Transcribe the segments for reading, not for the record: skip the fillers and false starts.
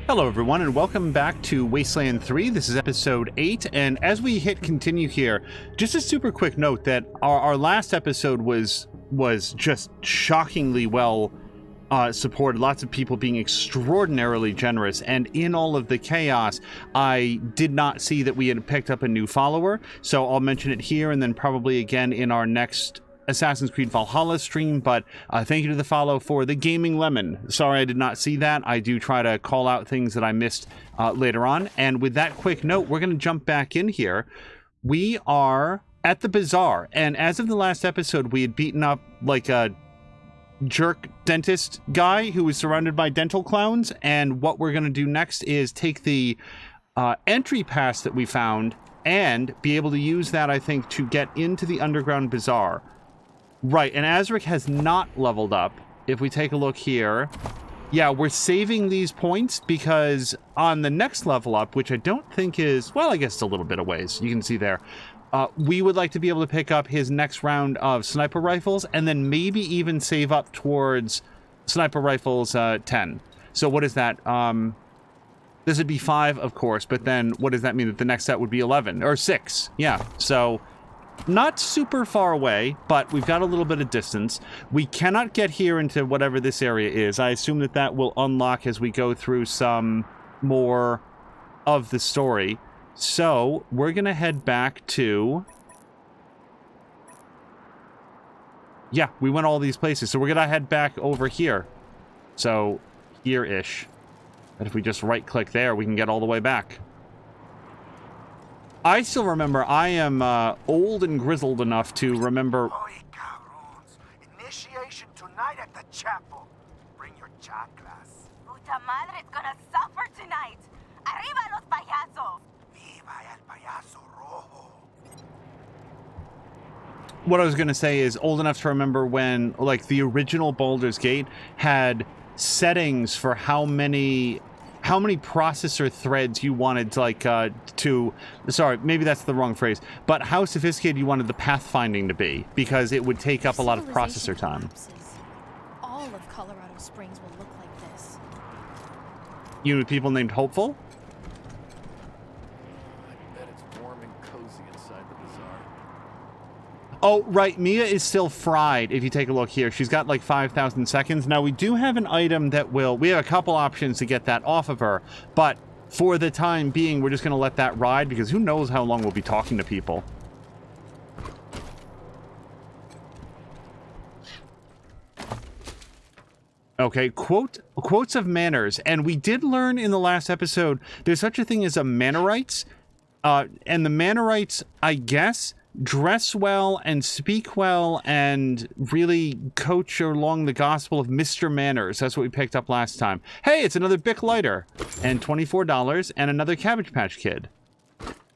Hello everyone and welcome back to Wasteland 3. This is episode 8, and as we hit continue here, just a super quick note that our last episode was just shockingly well supported, lots of people being extraordinarily generous, and in all of the chaos, I did not see that we had picked up a new follower, so I'll mention it here and then probably again in our next Assassin's Creed Valhalla stream, but thank you to the follow for the Gaming Lemon. Sorry I did not see that. I do try to call out things that I missed later on. And with that quick note, we're going to jump back in here. We are at the bazaar, and as of the last episode, we had beaten up like a jerk dentist guy who was surrounded by dental clowns, and what we're going to do next is take the entry pass that we found and be able to use that, I think, to get into the underground bazaar. Right, and Azric has not leveled up. If we take a look here, yeah, we're saving these points because on the next level up, which I don't think is, well, I guess it's a little bit of ways, you can see there, we would like to be able to pick up his next round of sniper rifles and then maybe even save up towards sniper rifles 10. So what is that? This would be 5, of course, but then what does that mean? That the next set would be 11 or 6. Yeah, so not super far away, but we've got a little bit of distance. We cannot get here into whatever this area is. I assume that that will unlock as we go through some more of the story. So we're going to head back to... Yeah, we went all these places. So we're going to head back over here. So here-ish. And if we just right-click there, we can get all the way back. I still remember, I am old and grizzled enough to remember... Oy, cabrons. Initiation tonight at the chapel. Bring your chakras. Puta madre's gonna suffer tonight. Arriba los payasos. Viva el payaso rojo. What I was going to say is old enough to remember when, like, the original Baldur's Gate had settings for how many processor threads you wanted to, like, sorry, maybe that's the wrong phrase, but how sophisticated you wanted the pathfinding to be, because it would take up a lot of processor time. All of Colorado Springs will look like this. You know people named Hopeful? I bet it's warm and cozy inside the bazaar. Oh, right, Mia is still fried, if you take a look here. She's got like 5,000 seconds. Now, we do have an item that will... We have a couple options to get that off of her, but for the time being, we're just going to let that ride, because who knows how long we'll be talking to people. Okay, quotes of manners. And we did learn in the last episode, there's such a thing as a Mannerites, and the Mannerites, I guess, dress well and speak well and really coach along the gospel of Mr. Manners. That's what we picked up last time. Hey, it's another Bic lighter and $24 and another Cabbage Patch Kid. The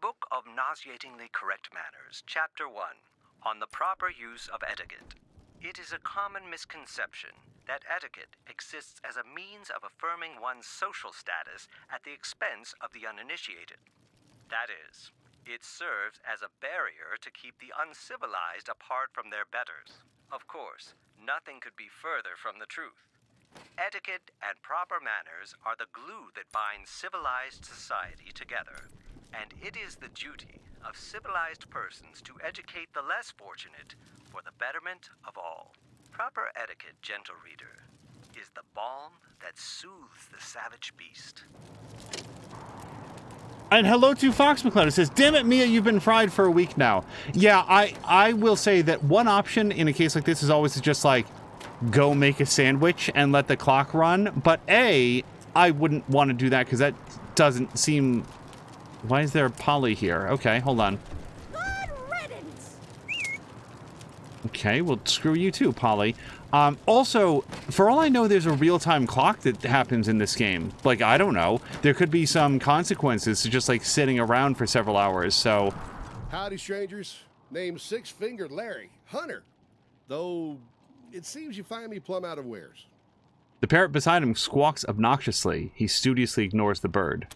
Book of Nauseatingly Correct Manners, Chapter 1, on the proper use of etiquette. It is a common misconception that etiquette exists as a means of affirming one's social status at the expense of the uninitiated. That is, it serves as a barrier to keep the uncivilized apart from their betters. Of course, nothing could be further from the truth. Etiquette and proper manners are the glue that binds civilized society together, and it is the duty of civilized persons to educate the less fortunate for the betterment of all. Proper etiquette, gentle reader, is the balm that soothes the savage beast. And hello to Fox McCloud. It says, damn it, Mia, you've been fried for a week now. Yeah, I will say that one option in a case like this is always to just, like, go make a sandwich and let the clock run. But I wouldn't want to do that because that doesn't seem... Why is there a Polly here? Okay, hold on. Good riddance. Okay, well, screw you too, Polly. Also, for all I know, there's a real-time clock that happens in this game. Like, I don't know. There could be some consequences to just, like, sitting around for several hours, so... Howdy, strangers. Name's Six-Fingered Larry. Hunter. Though, it seems you find me plumb out of wares. The parrot beside him squawks obnoxiously. He studiously ignores the bird.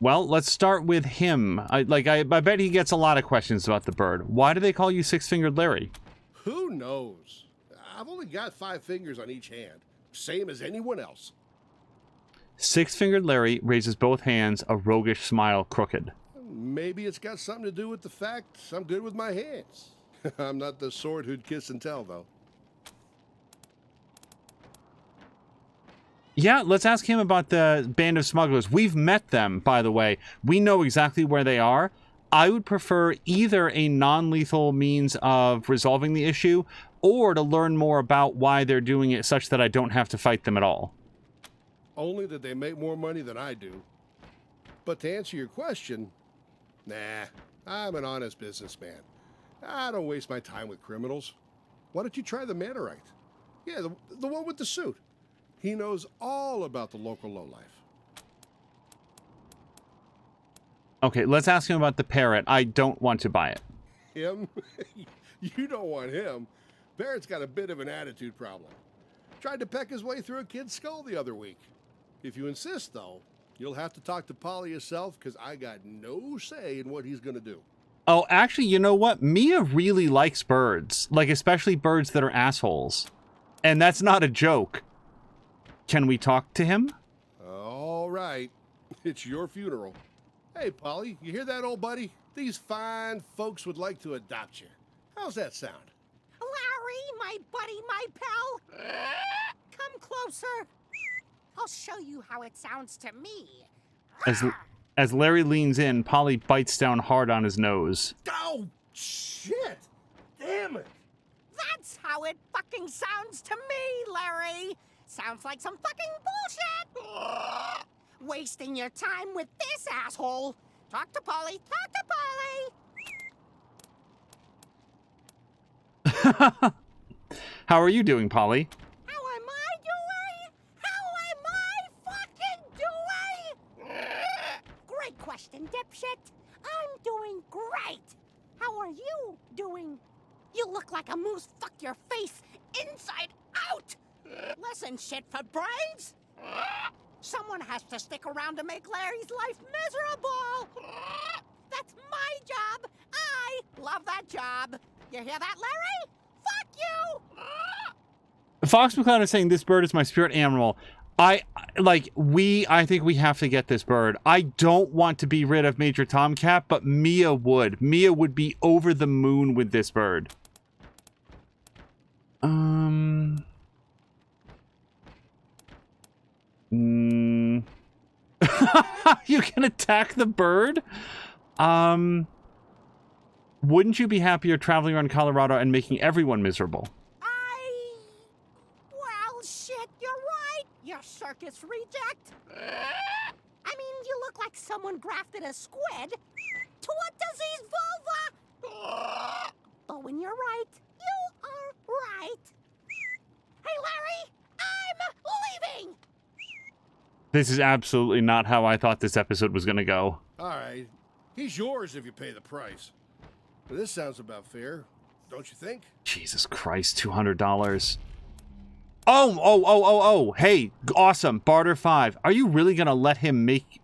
Well, let's start with him. I bet he gets a lot of questions about the bird. Why do they call you Six-Fingered Larry? Who knows? I've only got 5 fingers on each hand, same as anyone else. Six-fingered Larry raises both hands, a roguish smile crooked. Maybe it's got something to do with the fact I'm good with my hands. I'm not the sort who'd kiss and tell, though. Yeah, let's ask him about the band of smugglers. We've met them, by the way. We know exactly where they are. I would prefer either a non-lethal means of resolving the issue or to learn more about why they're doing it such that I don't have to fight them at all. Only that they make more money than I do. But to answer your question, nah, I'm an honest businessman. I don't waste my time with criminals. Why don't you try the Mannerite? Yeah, the one with the suit. He knows all about the local lowlife. Okay, let's ask him about the parrot. I don't want to buy it. Him? You don't want him. Barrett's got a bit of an attitude problem. Tried to peck his way through a kid's skull the other week. If you insist, though, you'll have to talk to Polly yourself, because I got no say in what he's going to do. Oh, actually, you know what? Mia really likes birds. Like, especially birds that are assholes. And that's not a joke. Can we talk to him? All right. It's your funeral. Hey, Polly, you hear that, old buddy? These fine folks would like to adopt you. How's that sound? Larry, my buddy, my pal. Come closer. I'll show you how it sounds to me. As Larry leans in, Polly bites down hard on his nose. Oh, shit! Damn it! That's how it fucking sounds to me, Larry. Sounds like some fucking bullshit. Wasting your time with this asshole. Talk to Polly. Talk to Polly. How are you doing, Polly? How am I doing? How am I fucking doing? Great question, dipshit. I'm doing great. How are you doing? You look like a moose. Fuck your face inside out. Listen, shit for brains. Someone has to stick around to make Larry's life miserable. That's my job. I love that job. You hear that, Larry? Fuck you! Fox McCloud is saying this bird is my spirit animal. I think we have to get this bird. I don't want to be rid of Major Tomcat, but Mia would. Mia would be over the moon with this bird. You can attack the bird? Wouldn't you be happier traveling around Colorado and making everyone miserable? Well, shit, you're right, you circus reject. I mean, you look like someone grafted a squid to a diseased vulva. But when you're right, you are right. Hey, Larry, I'm leaving. This is absolutely not how I thought this episode was going to go. All right. He's yours if you pay the price. But this sounds about fair, don't you think? Jesus Christ, $200. Oh, hey, awesome, barter 5. Are you really going to let him make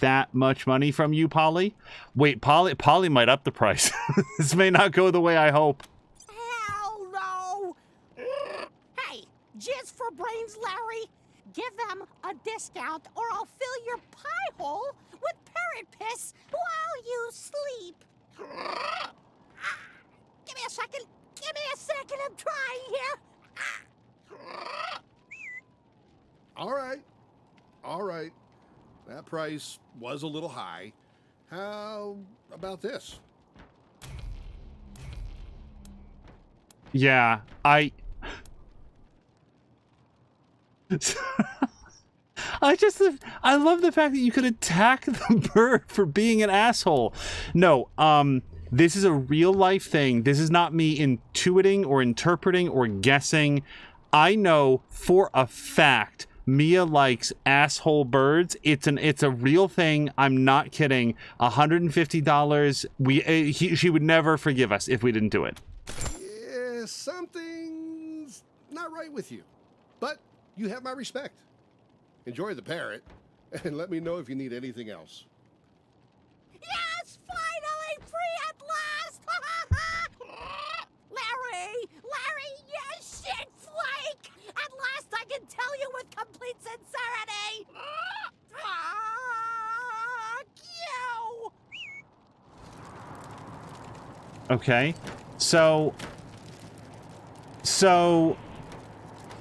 that much money from you, Polly? Wait, Polly might up the price. This may not go the way I hope. Hell no. Hey, jizz for brains, Larry. Give them a discount or I'll fill your pie hole with parrot piss while you sleep. Give me a second. Give me a second. I'm trying here. All right. That price was a little high. How about this? Yeah, I love the fact that you could attack the bird for being an asshole. No, this is a real life thing. This is not me intuiting or interpreting or guessing. I know for a fact Mia likes asshole birds. It's a real thing. I'm not kidding. $150. She would never forgive us if we didn't do it. Yeah, something's not right with you. But you have my respect. Enjoy the parrot, and let me know if you need anything else. Yes, finally free at last! Larry! Okay. So,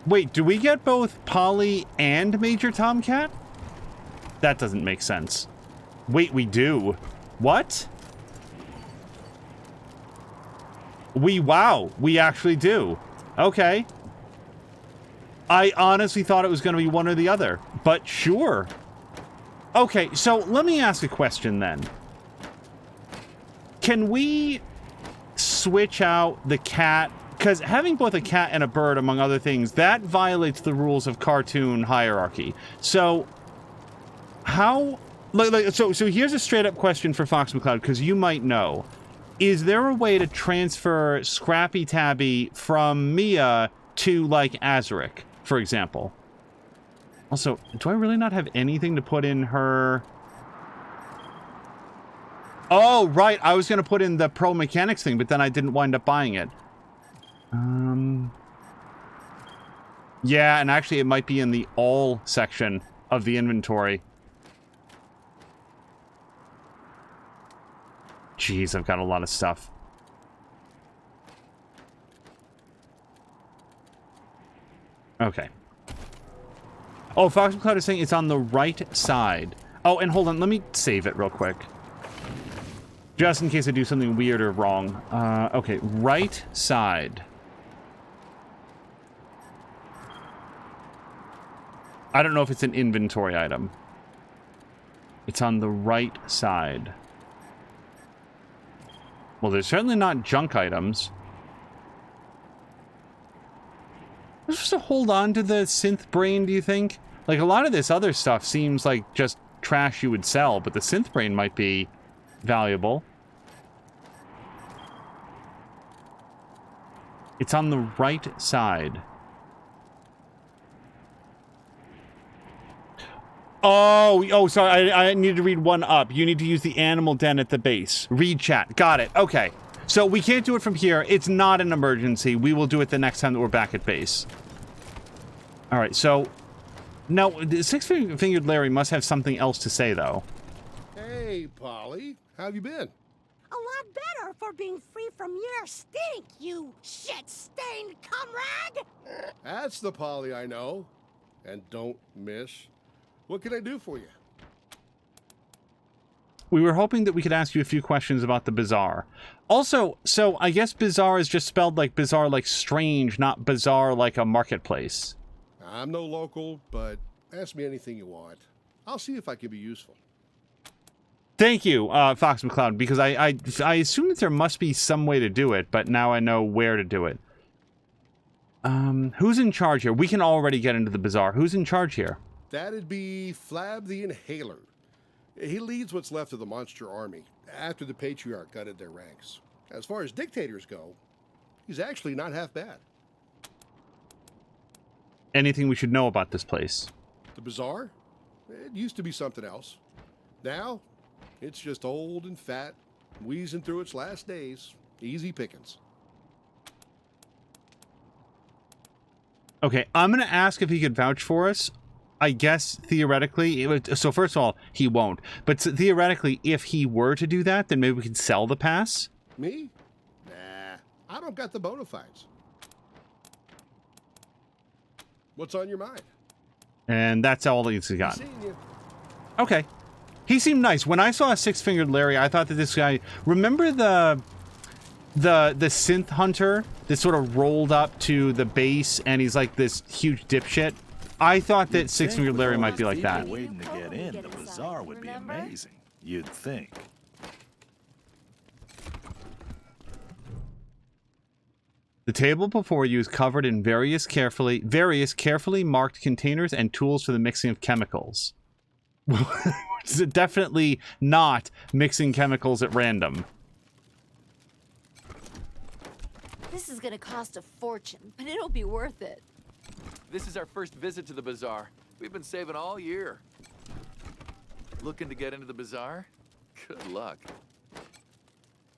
wait, do we get both Polly and Major Tomcat? That doesn't make sense. Wait, we do. What? Wow, we actually do. Okay. I honestly thought it was going to be one or the other, but sure. Okay, so let me ask a question then. Can we switch out the cat? Because having both a cat and a bird, among other things, that violates the rules of cartoon hierarchy. So, how... So here's a straight-up question for Fox McCloud, because you might know. Is there a way to transfer Scrappy Tabby from Mia to, like, Azaric, for example? Also, do I really not have anything to put in her... Oh, right, I was going to put in the Pro Mechanics thing, but then I didn't wind up buying it. Yeah, and actually it might be in the all section of the inventory. Jeez, I've got a lot of stuff. Okay. Oh, Fox McCloud is saying it's on the right side. Oh, and hold on, let me save it real quick. Just in case I do something weird or wrong. Okay, right side. I don't know if it's an inventory item. It's on the right side. Well, there's certainly not junk items. Just to hold on to the synth brain, do you think? Like, a lot of this other stuff seems like just trash you would sell, but the synth brain might be valuable. It's on the right side. Oh, sorry, I need to read one up. You need to use the animal den at the base. Read chat. Got it. Okay. So we can't do it from here. It's not an emergency. We will do it the next time that we're back at base. All right, so... Now, Six-Fingered Larry must have something else to say, though. Hey, Polly. How have you been? A lot better for being free from your stink, you shit-stained comrade! That's the Polly I know. And don't miss. What can I do for you? We were hoping that we could ask you a few questions about the bazaar. Also, so I guess bazaar is just spelled like bizarre, like strange, not bizarre like a marketplace. I'm no local, but ask me anything you want. I'll see if I can be useful. Thank you, Fox McCloud, because I assume that there must be some way to do it, but now I know where to do it. Who's in charge here? We can already get into the bazaar. Who's in charge here? That'd be Flab the Inhaler. He leads what's left of the monster army after the Patriarch gutted their ranks. As far as dictators go, he's actually not half bad. Anything we should know about this place? The bazaar? It used to be something else. Now, it's just old and fat, wheezing through its last days. Easy pickings. Okay, I'm going to ask if he could vouch for us. I guess theoretically, so first of all, he won't. But theoretically, if he were to do that, then maybe we could sell the pass. Me? Nah, I don't got the bona fides. What's on your mind? And that's all he's got. Seeing you. Okay. He seemed nice. When I saw a Six-Fingered Larry, I thought that this guy... Remember the synth hunter that sort of rolled up to the base and he's like this huge dipshit? I thought that Six-Fingered Larry might be like that. Waiting to get in, the bazaar would be amazing. You'd think. The table before you is covered in various carefully marked containers and tools for the mixing of chemicals. It's definitely not mixing chemicals at random. This is gonna cost a fortune, but it'll be worth it. This is our first visit to the bazaar. We've been saving all year. Looking to get into the bazaar? Good luck.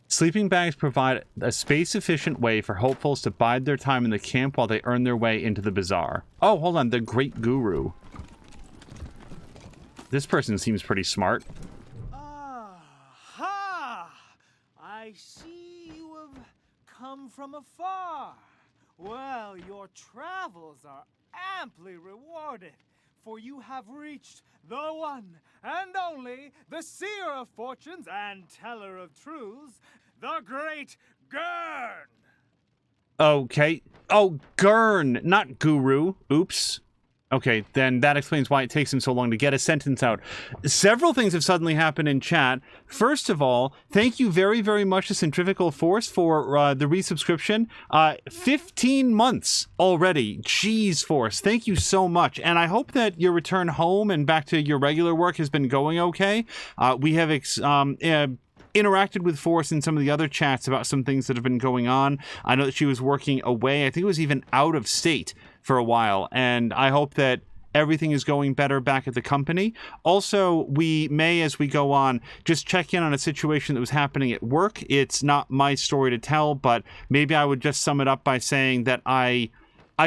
Sleeping bags provide a space-efficient way for hopefuls to bide their time in the camp while they earn their way into the bazaar. Oh, hold on, the Great Guru. This person seems pretty smart. Aha! I see you come from afar. Well, your travels are amply rewarded, for you have reached the one and only, the seer of fortunes and teller of truths, the great Gurn. Okay. Oh, Gurn, not Guru. Oops. Okay, then that explains why it takes him so long to get a sentence out. Several things have suddenly happened in chat. First of all, thank you very, very much to Centrifugal Force for the resubscription. 15 months already. Jeez, Force, thank you so much. And I hope that your return home and back to your regular work has been going okay. We have interacted with Force in some of the other chats about some things that have been going on. I know that she was working away. I think it was even out of state for a while, and I hope that everything is going better back at the company. Also, we may, as we go on, just check in on a situation that was happening at work. It's not my story to tell, but maybe I would just sum it up by saying that I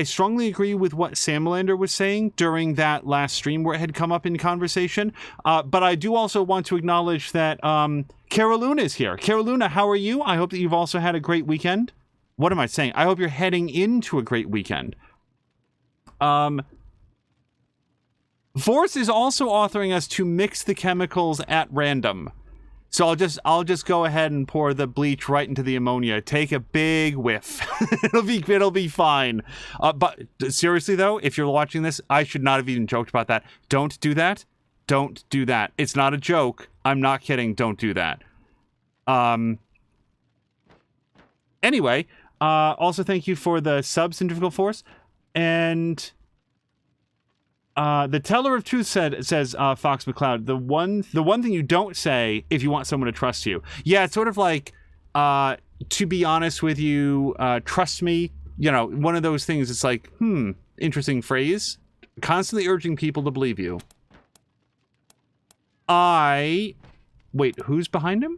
strongly agree with what Samalander was saying during that last stream where it had come up in conversation, but I do also want to acknowledge that Caroluna is here. Caroluna, how are you? I hope that you've also had a great weekend. What am I saying? I hope you're heading into a great weekend. Force is also authoring us to mix the chemicals at random. So I'll just go ahead and pour the bleach right into the ammonia. Take a big whiff. it'll be fine. But seriously though, if you're watching this, I should not have even joked about that. Don't do that. Don't do that. It's not a joke. I'm not kidding. Don't do that. Anyway, also thank you for the sub, Centrifugal Force. And the teller of truth says Fox McCloud, the one thing you don't say if you want someone to trust you. Yeah, it's sort of like to be honest with you, trust me. You know, one of those things. It's like, interesting phrase. Constantly urging people to believe you. Wait, who's behind him?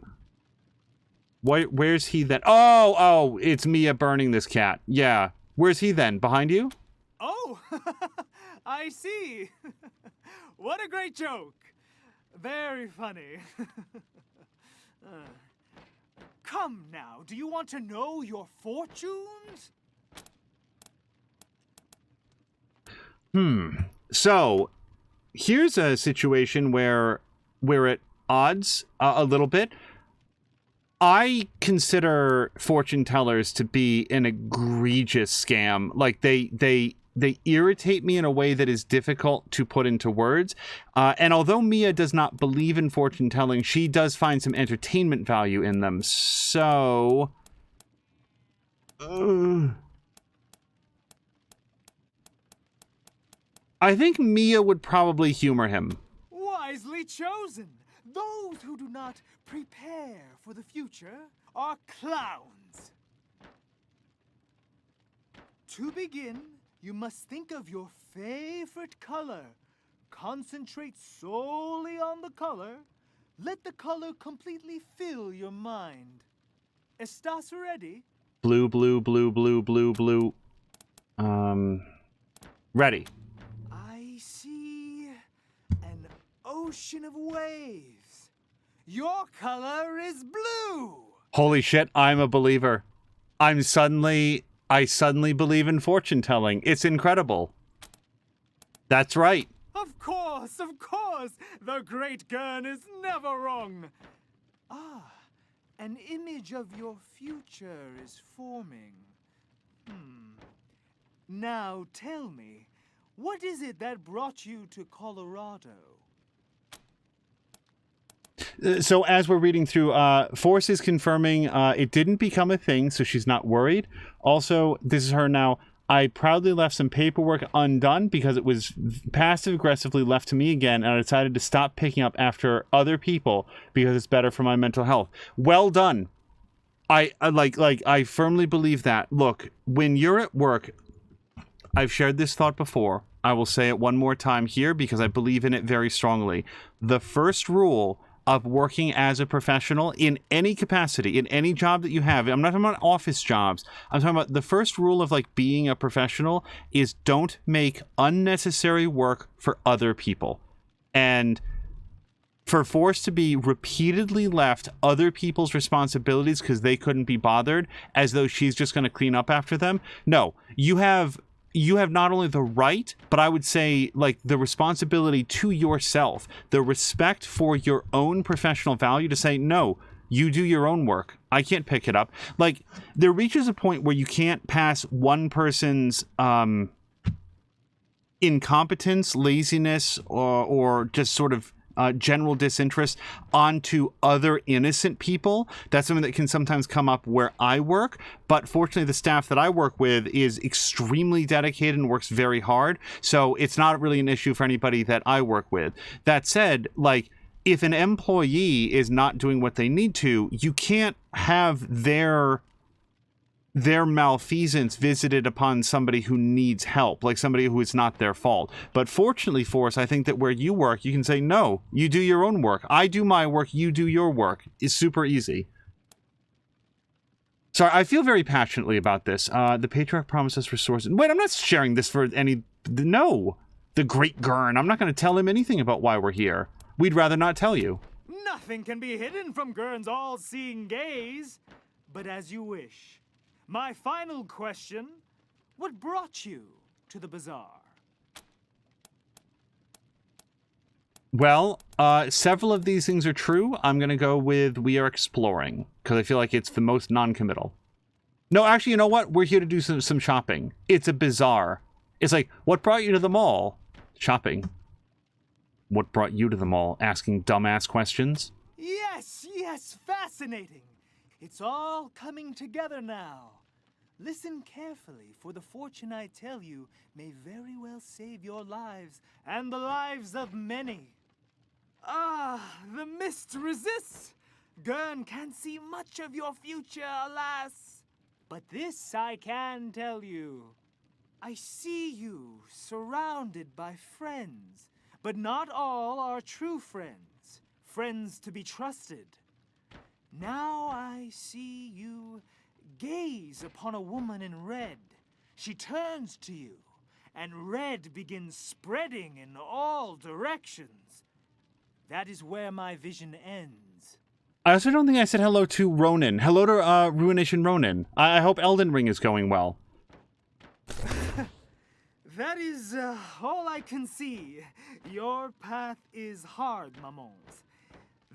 Where's he then? Oh, it's Mia burning this cat. Yeah. Where's he then? Behind you? Oh, I see. What a great joke. Very funny. Come now, do you want to know your fortunes? So, here's a situation where we're at odds a little bit. I consider fortune tellers to be an egregious scam. Like they irritate me in a way that is difficult to put into words. And although Mia does not believe in fortune telling, she does find some entertainment value in them. So I think Mia would probably humor him. Wisely chosen. Those who do not prepare for the future are clowns. To begin, you must think of your favorite color. Concentrate solely on the color. Let the color completely fill your mind. ¿Estás ready? Blue, blue, blue, blue, blue, blue. Ready. I see an ocean of waves. Your color is blue. Holy shit, I'm a believer. I suddenly believe in fortune telling. It's incredible. That's right. Of course. The great Gurn is never wrong. An image of your future is forming. Now tell me, what is it that brought you to Colorado? So as we're reading through, Force is confirming it didn't become a thing, so she's not worried. Also, this is her now. I proudly left some paperwork undone because it was passive-aggressively left to me again, and I decided to stop picking up after other people because it's better for my mental health. Well done. I firmly believe that. Look, when you're at work, I've shared this thought before. I will say it one more time here because I believe in it very strongly. The first rule of working as a professional in any capacity, in any job that you have. I'm not talking about office jobs. I'm talking about the first rule of like being a professional is don't make unnecessary work for other people. And for Force to be repeatedly left other people's responsibilities because they couldn't be bothered, as though she's just going to clean up after them. No, you have not only the right, but I would say like the responsibility to yourself, the respect for your own professional value to say, no, you do your own work. I can't pick it up. Like, there reaches a point where you can't pass one person's incompetence, laziness, or just sort of general disinterest onto other innocent people. That's something that can sometimes come up where I work, but fortunately the staff that I work with is extremely dedicated and works very hard, so it's not really an issue for anybody that I work with. That said, like, if an employee is not doing what they need to, you can't have their malfeasance visited upon somebody who needs help, like somebody who it's not their fault. But fortunately for us, I think that where you work, you can say, no, you do your own work. I do my work, you do your work. It's super easy. Sorry, I feel very passionately about this. The patriarch promises resources. Wait, I'm not sharing this for any... No. The great Gurn. I'm not going to tell him anything about why we're here. We'd rather not tell you. Nothing can be hidden from Gurn's all-seeing gaze. But as you wish. My final question, what brought you to the bazaar? Well, several of these things are true. I'm going to go with we are exploring, because I feel like it's the most non-committal. No, actually, you know what? We're here to do some shopping. It's a bazaar. It's like, what brought you to the mall? Shopping. What brought you to the mall? Asking dumbass questions? Yes, fascinating. It's all coming together now. Listen carefully, for the fortune I tell you may very well save your lives and the lives of many. Ah, the mist resists. Gurn can't see much of your future, alas. But this I can tell you. I see you surrounded by friends, but not all are true friends. Friends to be trusted. Now I see you gaze upon a woman in red. She turns to you, and red begins spreading in all directions. That is where my vision ends. I also don't think I said hello to Ronin. Hello to Ruination Ronin. I hope Elden Ring is going well. That is all I can see. Your path is hard, Mamons.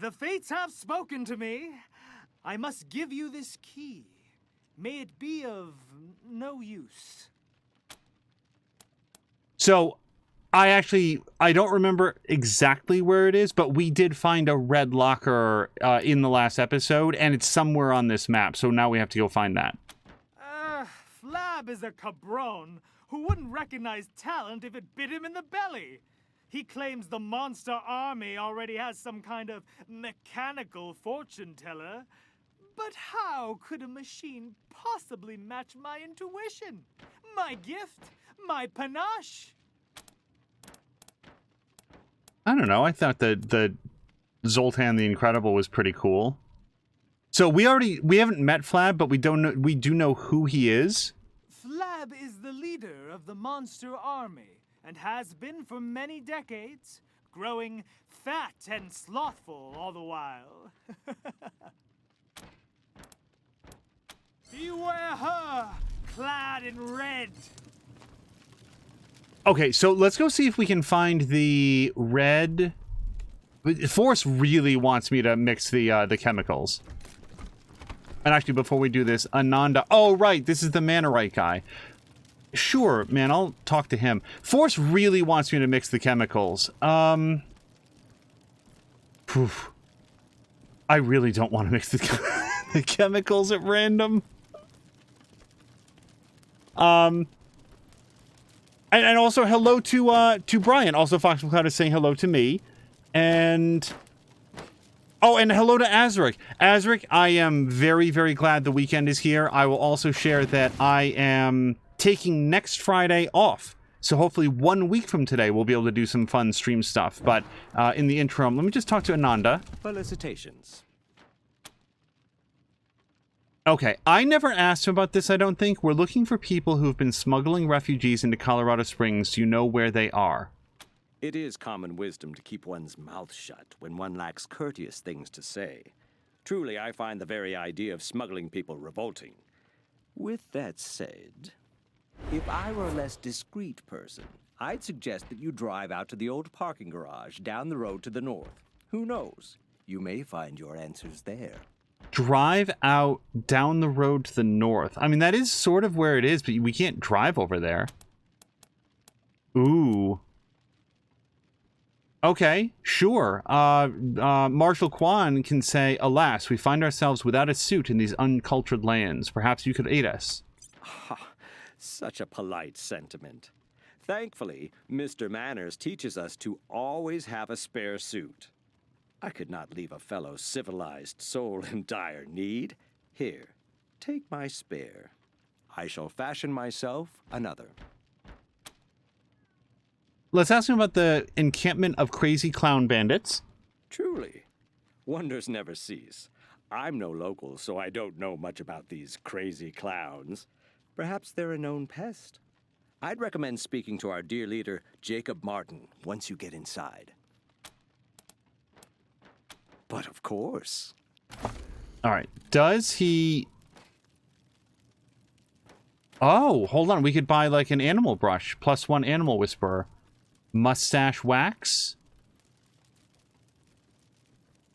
The fates have spoken to me. I must give you this key. May it be of no use. So, I don't remember exactly where it is, but we did find a red locker in the last episode, and it's somewhere on this map, so now we have to go find that. Flab is a cabron who wouldn't recognize talent if it bit him in the belly. He claims the monster army already has some kind of mechanical fortune teller. But how could a machine possibly match my intuition? My gift? My panache? I don't know. I thought that the Zoltan the Incredible was pretty cool. So we haven't met Flab, but we do know who he is. Flab is the leader of the monster army and has been for many decades, growing fat and slothful all the while. Beware her, clad in red. Okay, so let's go see if we can find the red. Force really wants me to mix the chemicals. And actually, before we do this, Ananda. Oh, right, this is the Manarite guy. Sure, man, I'll talk to him. Force really wants me to mix the chemicals. I really don't want to mix the chemicals at random. And also hello to Brian. Also, Fox McCloud is saying hello to me. And and hello to Azric. Azric, I am very, very glad the weekend is here. I will also share that I am taking next Friday off. So hopefully 1 week from today, we'll be able to do some fun stream stuff. But in the interim, let me just talk to Ananda. Felicitations. Okay, I never asked him about this, I don't think. We're looking for people who've been smuggling refugees into Colorado Springs. Do you know where they are? It is common wisdom to keep one's mouth shut when one lacks courteous things to say. Truly, I find the very idea of smuggling people revolting. With that said, if I were a less discreet person, I'd suggest that you drive out to the old parking garage down the road to the north. Who knows? You may find your answers there. Drive out down the road to the north. I mean, that is sort of where it is, but we can't drive over there. Ooh. Okay, sure. Marshal Quan can say, "Alas, we find ourselves without a suit in these uncultured lands. Perhaps you could aid us." Such a polite sentiment. Thankfully, Mr. Manners teaches us to always have a spare suit. I could not leave a fellow civilized soul in dire need. Here, take my spare. I shall fashion myself another. Let's ask him about the encampment of crazy clown bandits. Truly. Wonders never cease. I'm no local, so I don't know much about these crazy clowns. Perhaps they're a known pest. I'd recommend speaking to our dear leader, Jacob Martin, once you get inside. But of course. All right. Does he... Oh, hold on. We could buy like an animal brush. +1 animal whisperer. Mustache wax?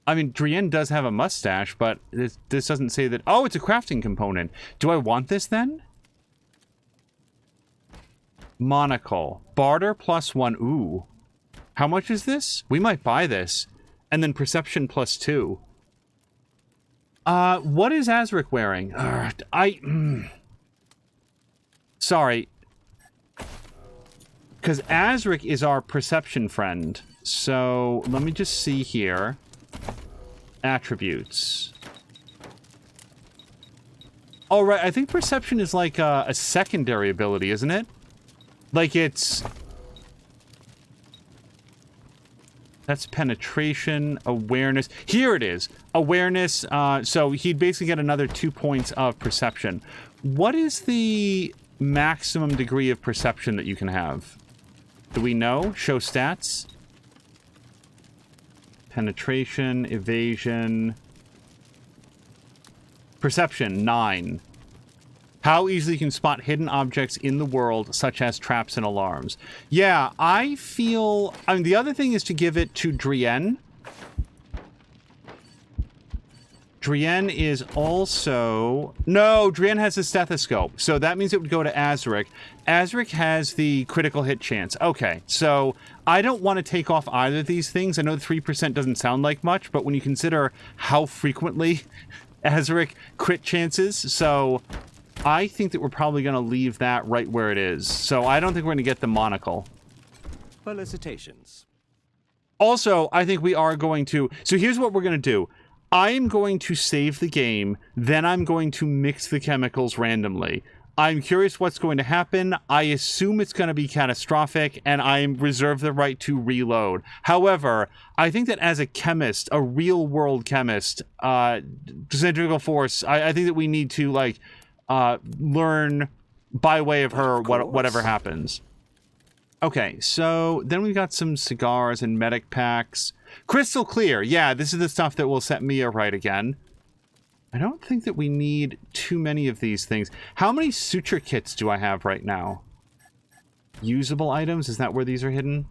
I mean, Drienne does have a mustache, but this doesn't say that... Oh, it's a crafting component. Do I want this then? Monocle. Barter +1. Ooh. How much is this? We might buy this. And then perception +2. What is Azric wearing? Sorry. Because Azric is our perception friend. So, let me just see here. Attributes. Oh, right. I think perception is like a secondary ability, isn't it? Like it's... That's penetration, awareness. Here it is. Awareness. So he'd basically get another 2 points of perception. What is the maximum degree of perception that you can have? Do we know? Show stats. Penetration, evasion. Perception, 9. How easily you can spot hidden objects in the world, such as traps and alarms. Yeah, I feel... I mean, the other thing is to give it to Drienne. Drienne is also... No, Drienne has a stethoscope, so that means it would go to Azric. Azric has the critical hit chance. Okay, so I don't want to take off either of these things. I know 3% doesn't sound like much, but when you consider how frequently Azric crit chances, so... I think that we're probably going to leave that right where it is. So I don't think we're going to get the monocle. Felicitations. Also, I think we are going to... So here's what we're going to do. I am going to save the game, then I'm going to mix the chemicals randomly. I'm curious what's going to happen. I assume it's going to be catastrophic, and I reserve the right to reload. However, I think that as a chemist, a real-world chemist, centrifugal force, I think that we need to, like... learn by way of her whatever happens. Okay, so then we've got some cigars and medic packs. Crystal clear. Yeah, this is the stuff that will set Mia right again. I don't think that we need too many of these things. How many suture kits do I have right now? Usable items? Is that where these are hidden?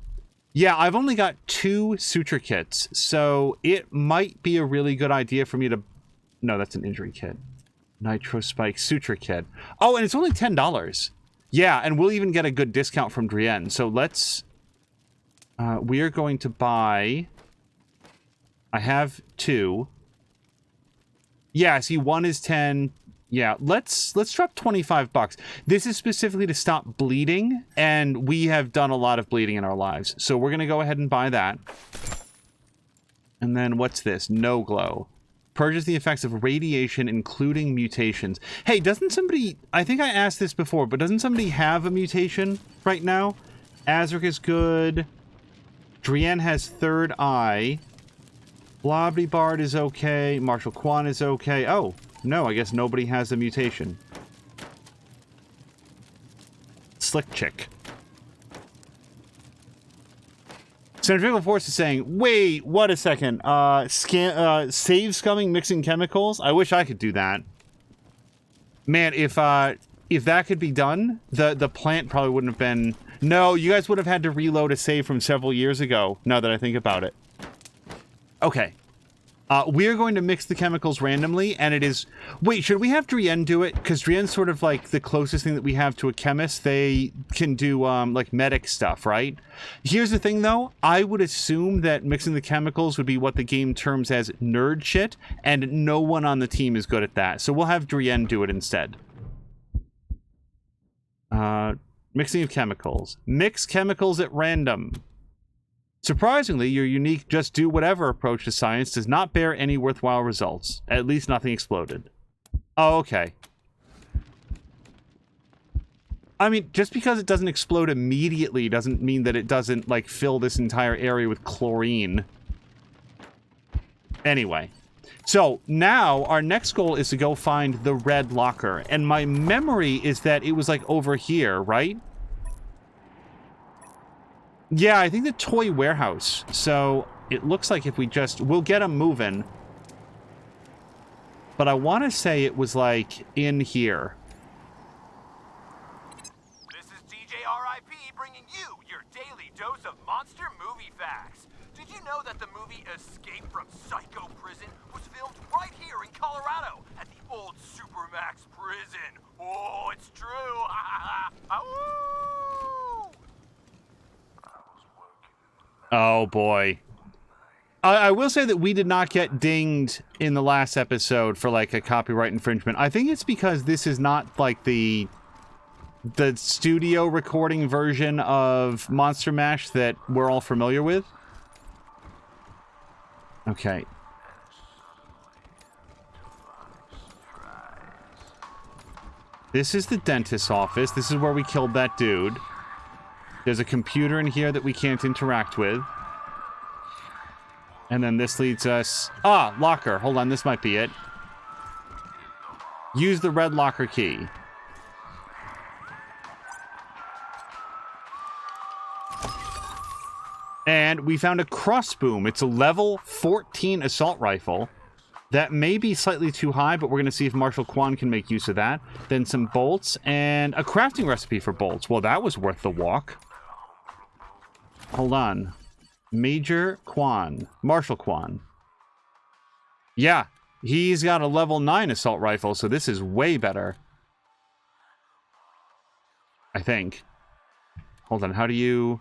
Yeah, I've only got 2 suture kits, so it might be a really good idea for me to... No, that's an injury kit. Nitro Spike Suture Kit. Oh, and it's only $10. Yeah, and we'll even get a good discount from Drienne. So let's... we are going to buy... I have 2. Yeah, see, 1 is 10. Yeah, let's drop $25. This is specifically to stop bleeding, and we have done a lot of bleeding in our lives. So we're going to go ahead and buy that. And then what's this? No Glow. Purges the effects of radiation, including mutations. Hey, doesn't somebody... I think I asked this before, but doesn't somebody have a mutation right now? Azric is good. Drienne has Third Eye. Blobby Bard is okay. Marshal Quan is okay. Oh, no, I guess nobody has a mutation. Slick Chick. Centrifugal Force is saying, wait, what a second. Save scumming mixing chemicals? I wish I could do that. Man, if that could be done, the plant probably wouldn't have been... No, you guys would have had to reload a save from several years ago, now that I think about it. Okay. We're going to mix the chemicals randomly, and it is... Wait, should we have Drienne do it? Because Drienne's sort of like the closest thing that we have to a chemist. They can do, like, medic stuff, right? Here's the thing, though. I would assume that mixing the chemicals would be what the game terms as nerd shit, and no one on the team is good at that. So we'll have Drienne do it instead. Mixing of chemicals. Mix chemicals at random. Surprisingly, your unique just do whatever approach to science does not bear any worthwhile results. At least nothing exploded. Oh, okay. I mean, just because it doesn't explode immediately doesn't mean that it doesn't, like, fill this entire area with chlorine. Anyway. So, now, our next goal is to go find the red locker. And my memory is that it was, like, over here, right? Yeah, I think the toy warehouse. So, it looks like if we just... We'll get them moving. But I want to say it was, like, in here. This is DJ RIP bringing you your daily dose of monster movie facts. Did you know that the movie Escape from Psycho Prison was filmed right here in Colorado at the old Supermax prison? Oh, it's true. Oh, boy. I will say that we did not get dinged in the last episode for, like, a copyright infringement. I think it's because this is not, like, the studio recording version of Monster Mash that we're all familiar with. Okay. This is the dentist's office. This is where we killed that dude. There's a computer in here that we can't interact with. And then this leads us... Ah, locker. Hold on, this might be it. Use the red locker key. And we found a crossboom. It's a level 14 assault rifle. That may be slightly too high, but we're going to see if Marshal Quan can make use of that. Then some bolts and a crafting recipe for bolts. Well, that was worth the walk. Hold on. Major Quan. Marshal Quan. Yeah, he's got a level 9 assault rifle, so this is way better. I think. Hold on, how do you...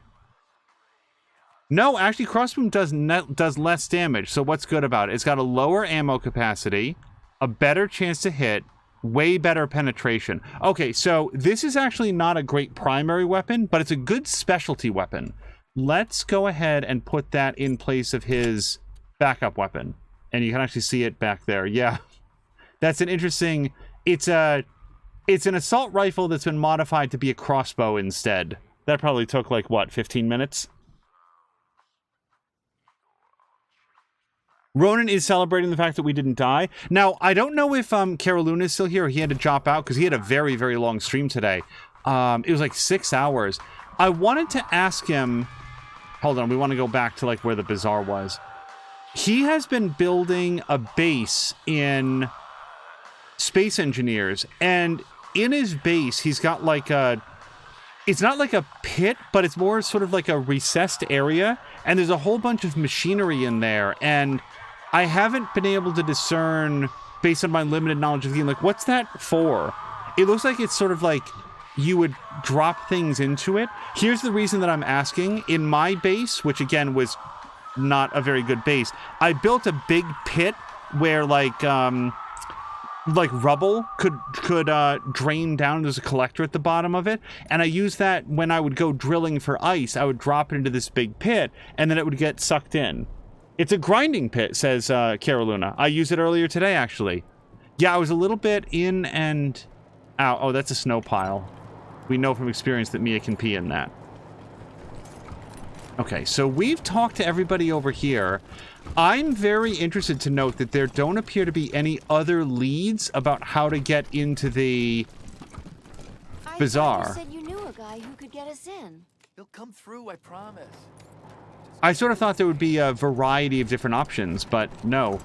No, actually, crossbow does less damage, so what's good about it? It's got a lower ammo capacity, a better chance to hit, way better penetration. Okay, so this is actually not a great primary weapon, but it's a good specialty weapon. Let's go ahead and put that in place of his backup weapon. And you can actually see it back there. Yeah. That's an interesting... It's an assault rifle that's been modified to be a crossbow instead. That probably took, like, what, 15 minutes? Ronan is celebrating the fact that we didn't die. Now, I don't know if Caroluna is still here or he had to drop out because he had a very, very long stream today. It was like 6 hours. I wanted to ask him... Hold on, we want to go back to, like, where the bazaar was. He has been building a base in Space Engineers, and in his base, he's got, like, a... It's not like a pit, but it's more sort of like a recessed area, and there's a whole bunch of machinery in there, and I haven't been able to discern, based on my limited knowledge of the game, like, what's that for? It looks like it's sort of like you would drop things into it. Here's the reason that I'm asking. In my base, which again was not a very good base, I built a big pit where, like rubble could drain down. There's a collector at the bottom of it, and I used that when I would go drilling for ice. I would drop it into this big pit, and then it would get sucked in. It's a grinding pit, says Caroluna. I used it earlier today, actually. Yeah, I was a little bit in and out. Oh, that's a snow pile. We know from experience that Mia can pee in that. Okay, so we've talked to everybody over here. I'm very interested to note that there don't appear to be any other leads about how to get into the bazaar. You said you knew a guy who could get us in. He'll come through, I promise. Just I sort of thought there would be a variety of different options, but no.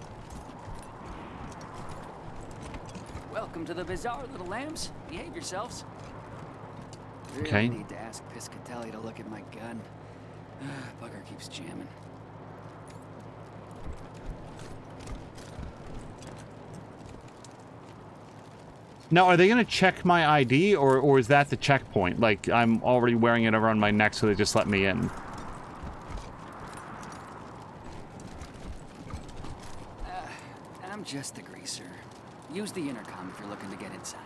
Welcome to the bazaar, little lambs. Behave yourselves. Okay. Really need to ask Piscatelli to look at my gun. Bugger keeps jamming. Now, are they going to check my ID, or is that the checkpoint? Like, I'm already wearing it around my neck, so they just let me in. I'm just the greaser. Use the intercom if you're looking to get inside.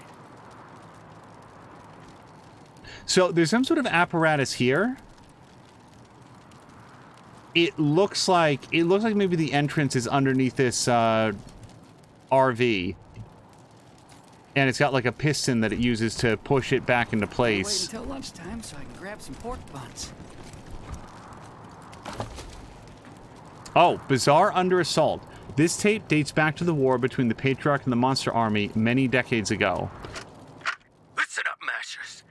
So, there's some sort of apparatus here. It looks like maybe the entrance is underneath this RV. And it's got like a piston that it uses to push it back into place. Wait until lunchtime so I can grab some pork buns. Oh, Bazaar under assault. This tape dates back to the war between the Patriarch and the Monster Army many decades ago. Listen up, Mashers.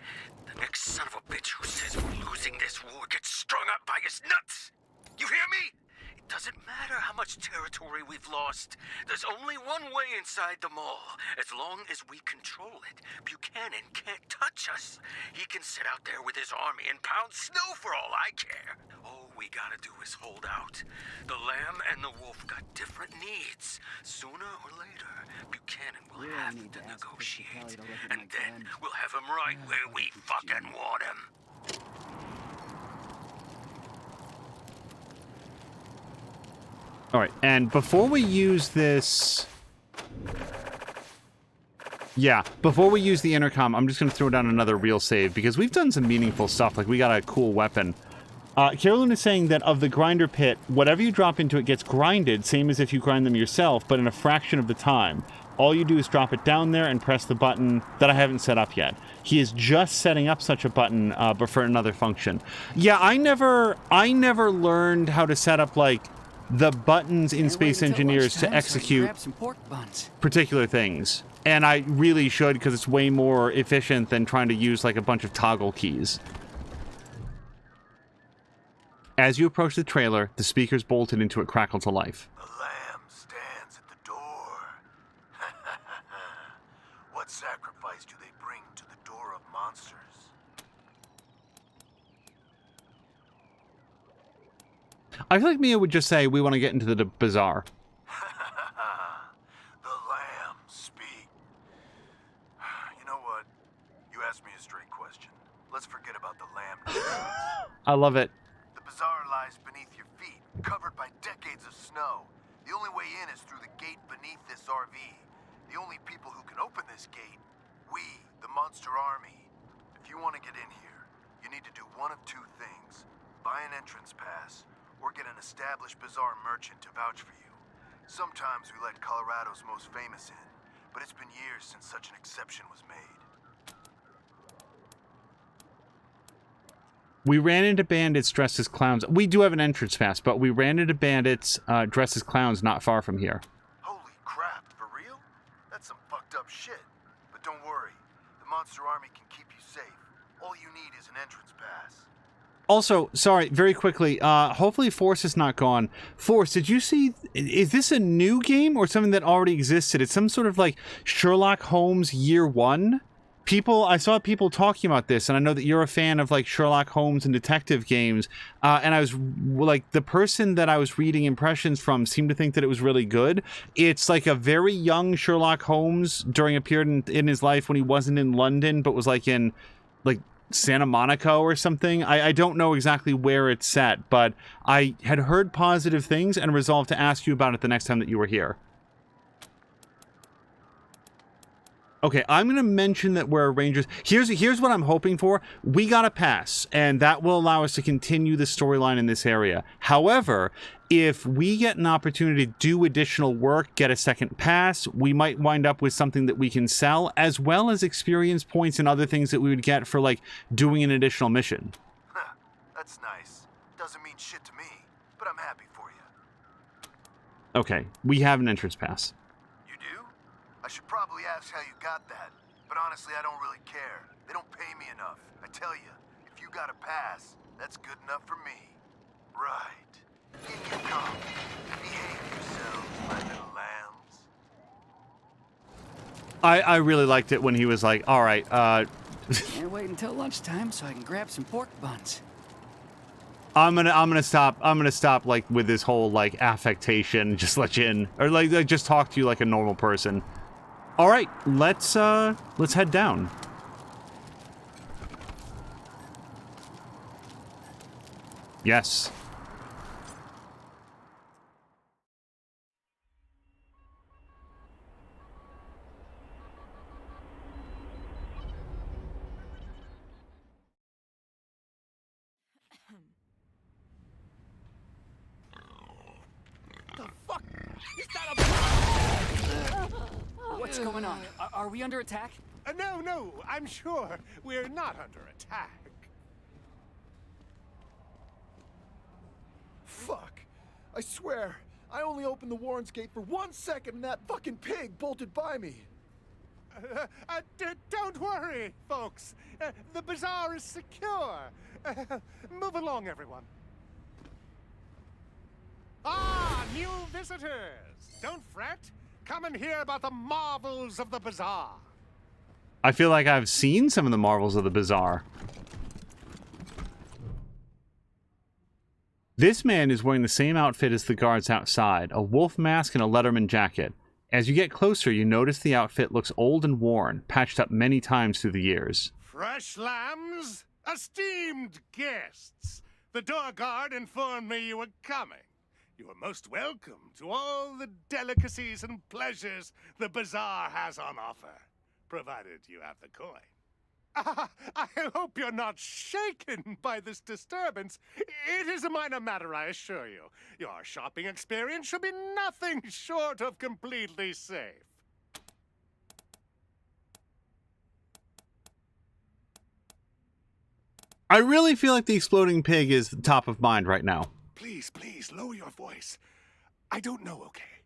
The next son of a bitch who says we're losing this war gets strung up by his nuts. You hear me? It doesn't matter how much territory we've lost. There's only one way inside the mall. As long as we control it, Buchanan can't touch us. He can sit out there with his army and pound snow for all I care. All we gotta do is hold out. The lamb and the wolf got different needs. Sooner or later, Buchanan will have to negotiate. And then we'll have him right where we fucking want him. All right, and before we use this... Yeah, before we use the intercom, I'm just going to throw down another real save, because we've done some meaningful stuff, like we got a cool weapon. Carolyn is saying that of the grinder pit, whatever you drop into it gets grinded, same as if you grind them yourself, but in a fraction of the time. All you do is drop it down there and press the button that I haven't set up yet. He is just setting up such a button, but for another function. Yeah, I never learned how to set up, like, the buttons in Space Engineers to execute particular things. And I really should, because it's way more efficient than trying to use like a bunch of toggle keys. As you approach the trailer, the speakers bolted into it crackle to life. The lamb stands at the door. What sacrifice do they bring to the door of monsters? I feel like Mia would just say, we want to get into the bazaar. The lamb speak. You know what? You asked me a straight question. Let's forget about the lamb. I love it. The bazaar lies beneath your feet, covered by decades of snow. The only way in is through the gate beneath this RV. The only people who can open this gate, we, the Monster Army. If you want to get in here, you need to do one of two things. Buy an entrance pass, or get an established bazaar merchant to vouch for you. Sometimes we let Colorado's most famous in, but it's been years since such an exception was made. We ran into bandits dressed as clowns. We do have an entrance pass, but we ran into bandits dressed as clowns not far from here. Holy crap, for real? That's some fucked up shit. But don't worry, the Monster Army can keep you safe. All you need is an entrance pass. Also, sorry, very quickly, hopefully Force is not gone. Force, did you see, is this a new game or something that already existed? It's some sort of like Sherlock Holmes Year One? I saw people talking about this, and I know that you're a fan of like Sherlock Holmes and detective games, and I was like, the person that I was reading impressions from seemed to think that it was really good. It's like a very young Sherlock Holmes during a period in his life when he wasn't in London, but was like in like Santa Monica or something. I don't know exactly where it's set, but I had heard positive things and resolved to ask you about it the next time that you were here. Okay, I'm going to mention that we're Rangers. Here's what I'm hoping for. We got a pass, and that will allow us to continue the storyline in this area. However, if we get an opportunity to do additional work, get a second pass, we might wind up with something that we can sell, as well as experience points and other things that we would get for, like, doing an additional mission. Huh, that's nice. Doesn't mean shit to me, but I'm happy for you. Okay, we have an entrance pass. You do? I should probably ask how you got that, but honestly, I don't really care. They don't pay me enough. I tell you, if you got a pass, that's good enough for me. Right. I really liked it when he was like, all right, Can't wait until lunchtime so I can grab some pork buns. I'm gonna stop like with this whole like affectation, just let you in, or like just talk to you like a normal person. All right, let's head down. Yes. What's going on? Are we under attack? No, I'm sure we're not under attack. Fuck. I swear, I only opened the Warren's gate for 1 second and that fucking pig bolted by me. Don't worry, folks. The bazaar is secure. Move along, everyone. Ah, new visitors. Don't fret. Come and hear about the marvels of the bazaar. I feel like I've seen some of the marvels of the bazaar. This man is wearing the same outfit as the guards outside, a wolf mask and a Letterman jacket. As you get closer, you notice the outfit looks old and worn, patched up many times through the years. Fresh lambs, esteemed guests. The door guard informed me you were coming. You are most welcome to all the delicacies and pleasures the bazaar has on offer, provided you have the coin. I hope you're not shaken by this disturbance. It is a minor matter, I assure you. Your shopping experience should be nothing short of completely safe. I really feel like the exploding pig is top of mind right now. Please, lower your voice. I don't know, okay?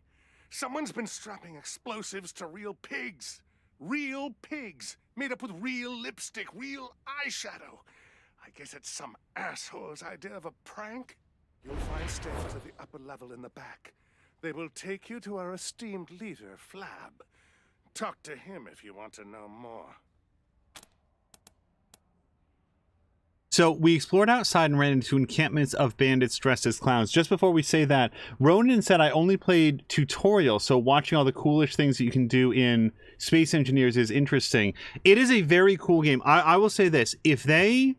Someone's been strapping explosives to real pigs. Real pigs, made up with real lipstick, real eyeshadow. I guess it's some asshole's idea of a prank. You'll find stairs at the upper level in the back. They will take you to our esteemed leader, Flab. Talk to him if you want to know more. So we explored outside and ran into encampments of bandits dressed as clowns. Just before we say that, Ronan said I only played tutorial, so watching all the coolish things that you can do in Space Engineers is interesting. It is a very cool game. I will say this, if they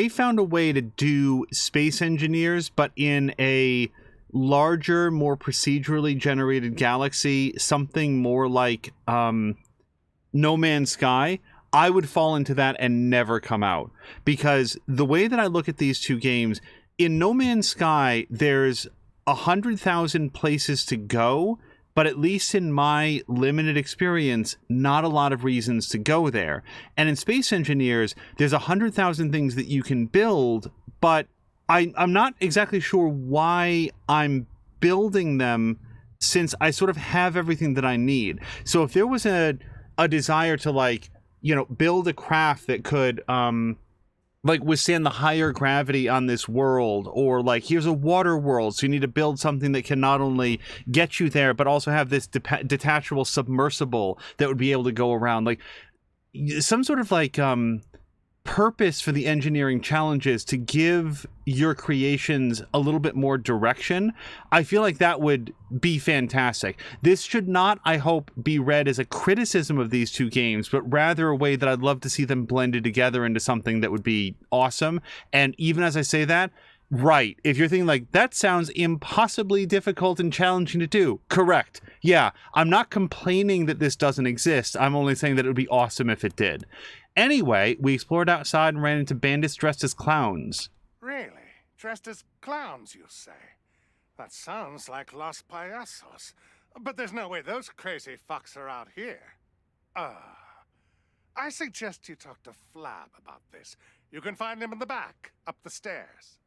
found a way to do Space Engineers, but in a larger, more procedurally generated galaxy, something more like No Man's Sky, I would fall into that and never come out. Because the way that I look at these two games, in No Man's Sky, there's 100,000 places to go, but at least in my limited experience, not a lot of reasons to go there. And in Space Engineers, there's 100,000 things that you can build, but I'm not exactly sure why I'm building them, since I sort of have everything that I need. So if there was a desire to, like, you know, build a craft that could like withstand the higher gravity on this world, or like here's a water world, so you need to build something that can not only get you there but also have this detachable submersible that would be able to go around, like some sort of like purpose for the engineering challenges to give your creations a little bit more direction. I feel like that would be fantastic. This should not, I hope, be read as a criticism of these two games, but rather a way that I'd love to see them blended together into something that would be awesome. And even as I say that, right, if you're thinking like, that sounds impossibly difficult and challenging to do, correct. Yeah, I'm not complaining that this doesn't exist. I'm only saying that it would be awesome if it did. Anyway, we explored outside and ran into bandits dressed as clowns. Really? Dressed as clowns, you say? That sounds like Los Payasos. But there's no way those crazy fucks are out here. I suggest you talk to Flab about this. You can find him in the back, up the stairs.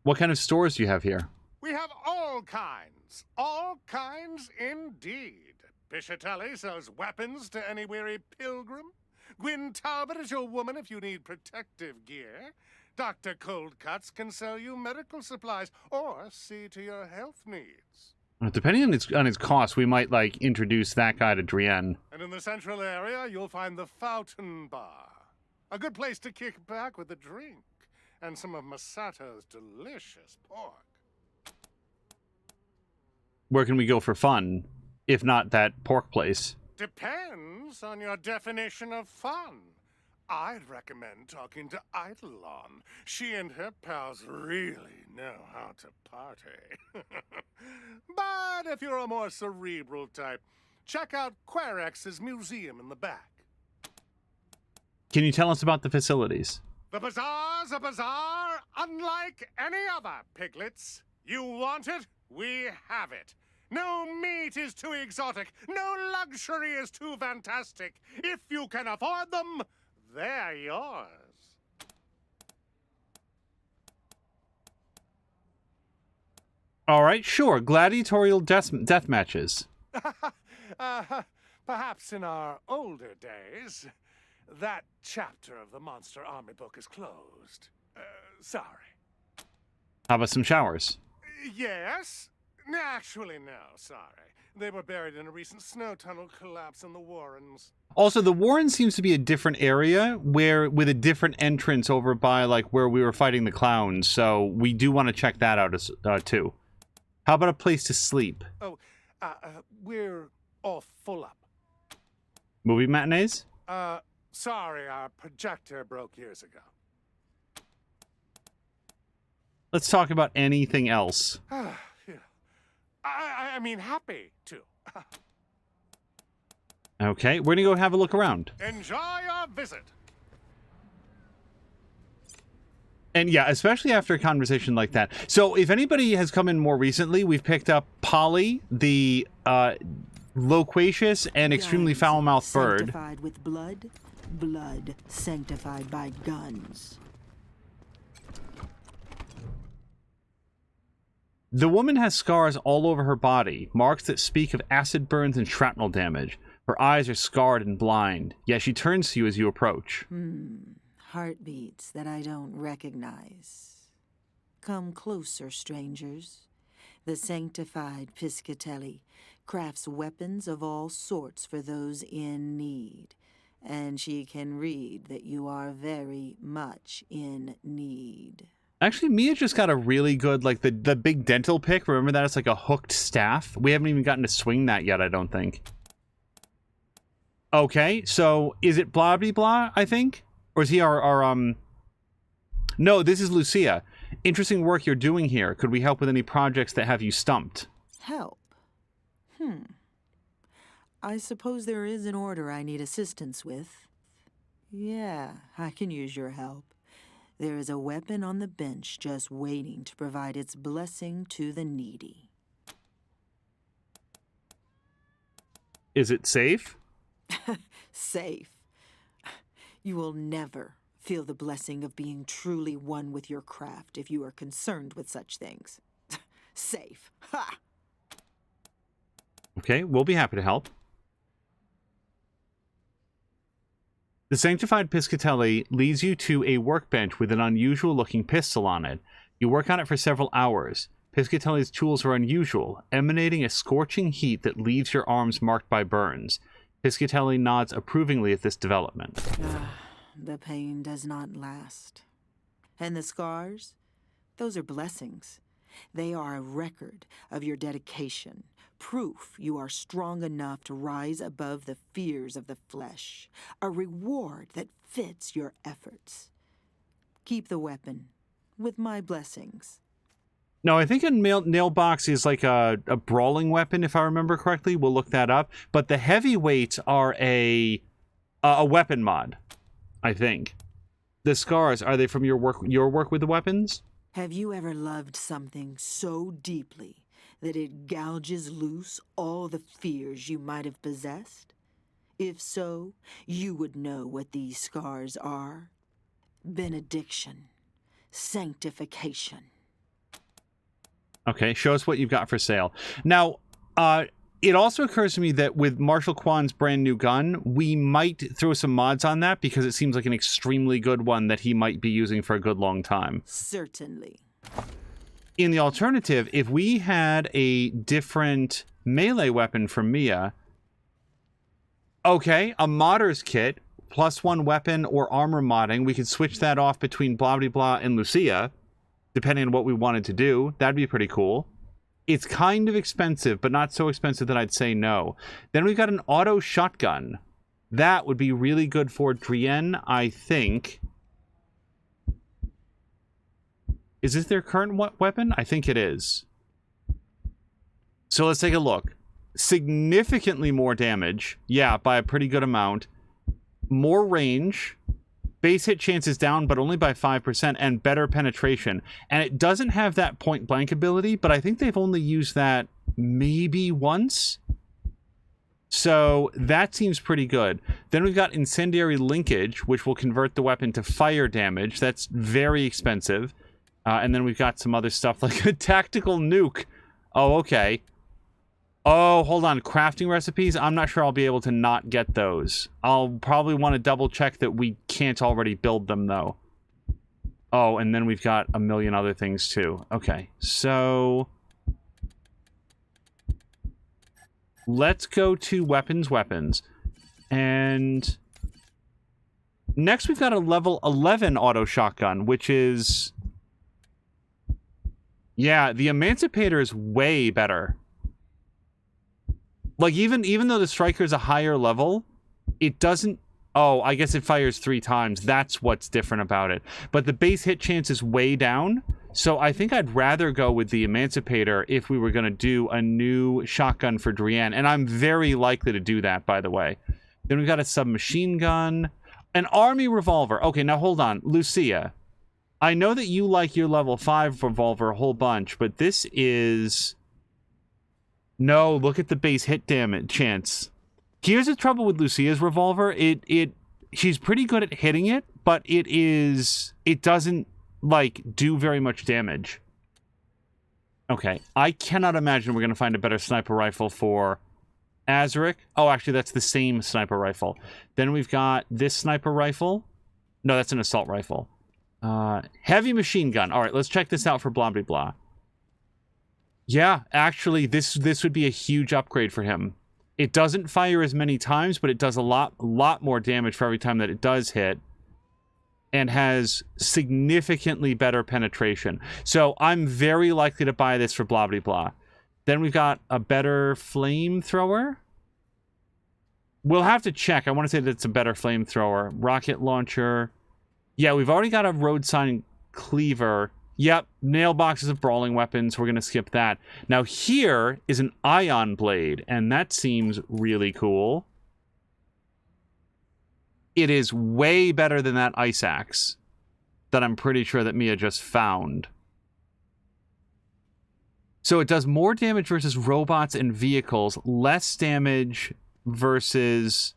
What kind of stores do you have here? We have all kinds indeed. Piscitelli sells weapons to any weary pilgrim. Gwyn Talbot is your woman if you need protective gear. Dr. Coldcuts can sell you medical supplies or see to your health needs. Depending on its cost, we might, like, introduce that guy to Drienne. And in the central area, you'll find the Fountain Bar. A good place to kick back with a drink. And some of Masato's delicious pork. Where can we go for fun, if not that pork place? Depends on your definition of fun. I'd recommend talking to Eidolon. She and her pals really know how to party. But if you're a more cerebral type, check out Querex's museum in the back. Can you tell us about the facilities? The bazaar's a bazaar unlike any other, piglets. You want it? We have it. No meat is too exotic. No luxury is too fantastic. If you can afford them, they're yours. All right, sure. Gladiatorial death matches. Perhaps in our older days, that chapter of the Monster Army book is closed. Sorry. How about some showers? Yes? Actually, no, sorry. They were buried in a recent snow tunnel collapse in the Warrens. Also, the Warren seems to be a different area with a different entrance over by, like, where we were fighting the clowns. So we do want to check that out too. How about a place to sleep? Oh, we're all full up. Movie matinees? Sorry, our projector broke years ago. Let's talk about anything else. I mean, happy to. Okay, we're gonna go have a look around. Enjoy your visit. And yeah, especially after a conversation like that. So if anybody has come in more recently, we've picked up Polly, the loquacious and extremely foul-mouthed bird. Sanctified with blood, blood sanctified by guns. The woman has scars all over her body, marks that speak of acid burns and shrapnel damage. Her eyes are scarred and blind, yet she turns to you as you approach. Heartbeats that I don't recognize. Come closer, strangers. The sanctified Piscatelli crafts weapons of all sorts for those in need, and she can read that you are very much in need. Actually, Mia just got a really good, like, the big dental pick. Remember that? It's like a hooked staff. We haven't even gotten to swing that yet, I don't think. Okay, so is it blah blah blah, I think? Or is he our No, this is Lucia. Interesting work you're doing here. Could we help with any projects that have you stumped? Help? I suppose there is an order I need assistance with. Yeah, I can use your help. There is a weapon on the bench just waiting to provide its blessing to the needy. Is it safe? Safe. You will never feel the blessing of being truly one with your craft if you are concerned with such things. Safe. Ha! Okay, we'll be happy to help. The Sanctified Piscatelli leads you to a workbench with an unusual-looking pistol on it. You work on it for several hours. Piscatelli's tools are unusual, emanating a scorching heat that leaves your arms marked by burns. Piscatelli nods approvingly at this development. The pain does not last. And the scars? Those are blessings. They are a record of your dedication, proof you are strong enough to rise above the fears of the flesh, a reward that fits your efforts. Keep the weapon, with my blessings. No, I think a nail box is like a brawling weapon, if I remember correctly. We'll look that up. But the heavyweights are a weapon mod, I think. The scars, are they from your work with the weapons? Have you ever loved something so deeply that it gouges loose all the fears you might have possessed? If so, you would know what these scars are. Benediction. Sanctification. Okay, show us what you've got for sale. Now, it also occurs to me that with Marshal Kwan's brand new gun, we might throw some mods on that because it seems like an extremely good one that he might be using for a good long time. Certainly. in the alternative, if we had a different melee weapon from Mia, okay, a modder's kit, +1 weapon or armor modding, we could switch that off between blah blah blah and Lucia, depending on what we wanted to do. That'd be pretty cool. It's kind of expensive, but not so expensive that I'd say no. Then we've got an auto shotgun. That would be really good for Drienne, I think. Is this their current weapon? I think it is. So let's take a look. Significantly more damage. Yeah, by a pretty good amount. More range. Base hit chance is down, but only by 5%, and better penetration. And it doesn't have that point blank ability, but I think they've only used that maybe once. So that seems pretty good. Then we've got incendiary linkage, which will convert the weapon to fire damage. That's very expensive. And then we've got some other stuff like a tactical nuke. Oh, okay. Oh, hold on. Crafting recipes? I'm not sure I'll be able to not get those. I'll probably want to double check that we can't already build them, though. Oh, and then we've got a million other things, too. Okay, so let's go to weapons. And next we've got a level 11 auto shotgun, which is... yeah, the Emancipator is way better. Like, even though the Striker is a higher level, it doesn't... oh, I guess it fires 3 times. That's what's different about it. But the base hit chance is way down, so I think I'd rather go with the Emancipator if we were going to do a new shotgun for Drienne. And I'm very likely to do that, by the way. Then we've got a submachine gun. An army revolver. Okay, now hold on. Lucia, I know that you like your level 5 revolver a whole bunch, but this is... no, look at the base hit damage chance. Here's the trouble with Lucia's revolver. She's pretty good at hitting it, but it doesn't, like, do very much damage. Okay, I cannot imagine we're going to find a better sniper rifle for Azaric. Oh, actually, that's the same sniper rifle. Then we've got this sniper rifle. No, that's an assault rifle. Heavy machine gun. All right, let's check this out for blah, blah, blah. Yeah, actually, this would be a huge upgrade for him. It doesn't fire as many times, but it does a lot more damage for every time that it does hit. And has significantly better penetration. So I'm very likely to buy this for blah, blah, blah. Then we've got a better flamethrower. We'll have to check. I want to say that it's a better flamethrower. Rocket launcher. Yeah, we've already got a road sign cleaver. Yep, nail boxes of brawling weapons. We're going to skip that. Now here is an ion blade, and that seems really cool. It is way better than that ice axe that I'm pretty sure that Mia just found. So it does more damage versus robots and vehicles, less damage versus...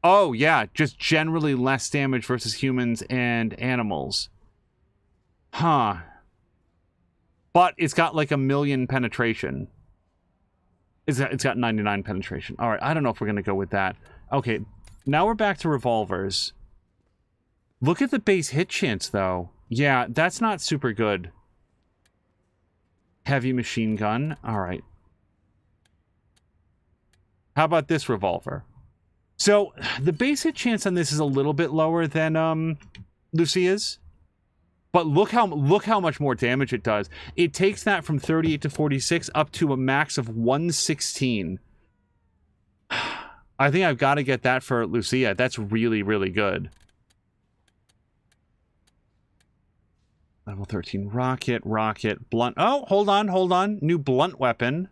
oh, yeah, just generally less damage versus humans and animals. Huh. But it's got like 1,000,000 penetration. It's got 99 penetration. All right, I don't know if we're going to go with that. Okay, now we're back to revolvers. Look at the base hit chance, though. Yeah, that's not super good. Heavy machine gun. All right. How about this revolver? So, the base hit chance on this is a little bit lower than Lucia's. But look how much more damage it does. It takes that from 38 to 46 up to a max of 116. I think I've got to get that for Lucia. That's really, really good. Level 13 rocket, blunt. Oh, hold on. New blunt weapon.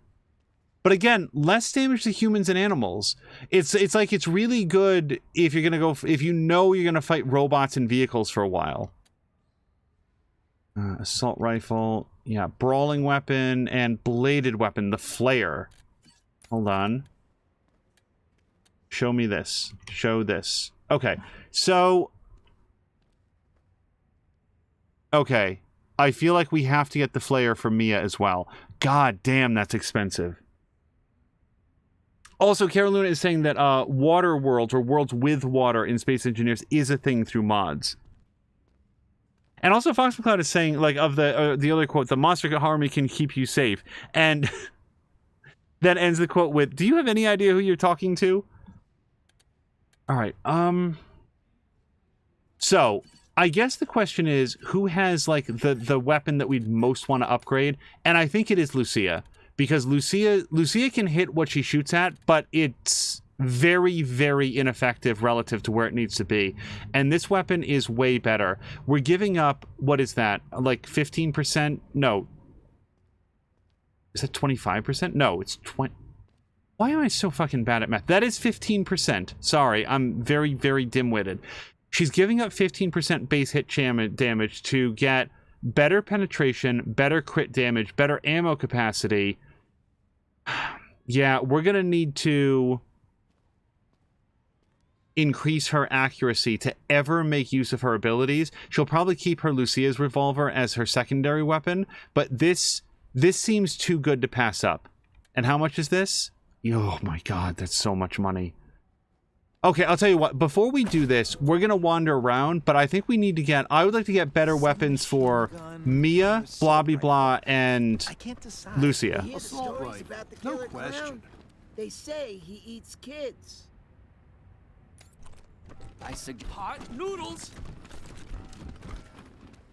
But again, less damage to humans and animals. It's like it's really good if you're gonna if you know you're gonna fight robots and vehicles for a while. Assault rifle, yeah, brawling weapon and bladed weapon, the flare. Hold on. Show me this. Show this. Okay, so... okay, I feel like we have to get the flare for Mia as well. God damn, that's expensive. Also, Carolina is saying that water worlds, or worlds with water in Space Engineers, is a thing through mods. And also Fox McCloud is saying, like, of the other quote, the monster army can keep you safe. And then ends the quote with, do you have any idea who you're talking to? All right. So I guess the question is, who has, like, the weapon that we'd most want to upgrade? And I think it is Lucia. Because Lucia can hit what she shoots at, but it's very, very ineffective relative to where it needs to be. And this weapon is way better. We're giving up, what is that? Like 15%? No. Is that 25%? No, it's 20. Why am I so fucking bad at math? That is 15%. Sorry, I'm very, very dim-witted. She's giving up 15% base hit damage to get better penetration, better crit damage, better ammo capacity. Yeah, we're gonna need to increase her accuracy to ever make use of her abilities. She'll probably keep her Lucia's revolver as her secondary weapon, but this seems too good to pass up. And how much is this? Oh my god, that's so much money. Okay, I'll tell you what, before we do this, we're gonna wander around, but I think we need to get, I would like to get better weapons for Mia, Blobby Blah, and Lucia. No question. They say he eats kids. I suggest hot noodles.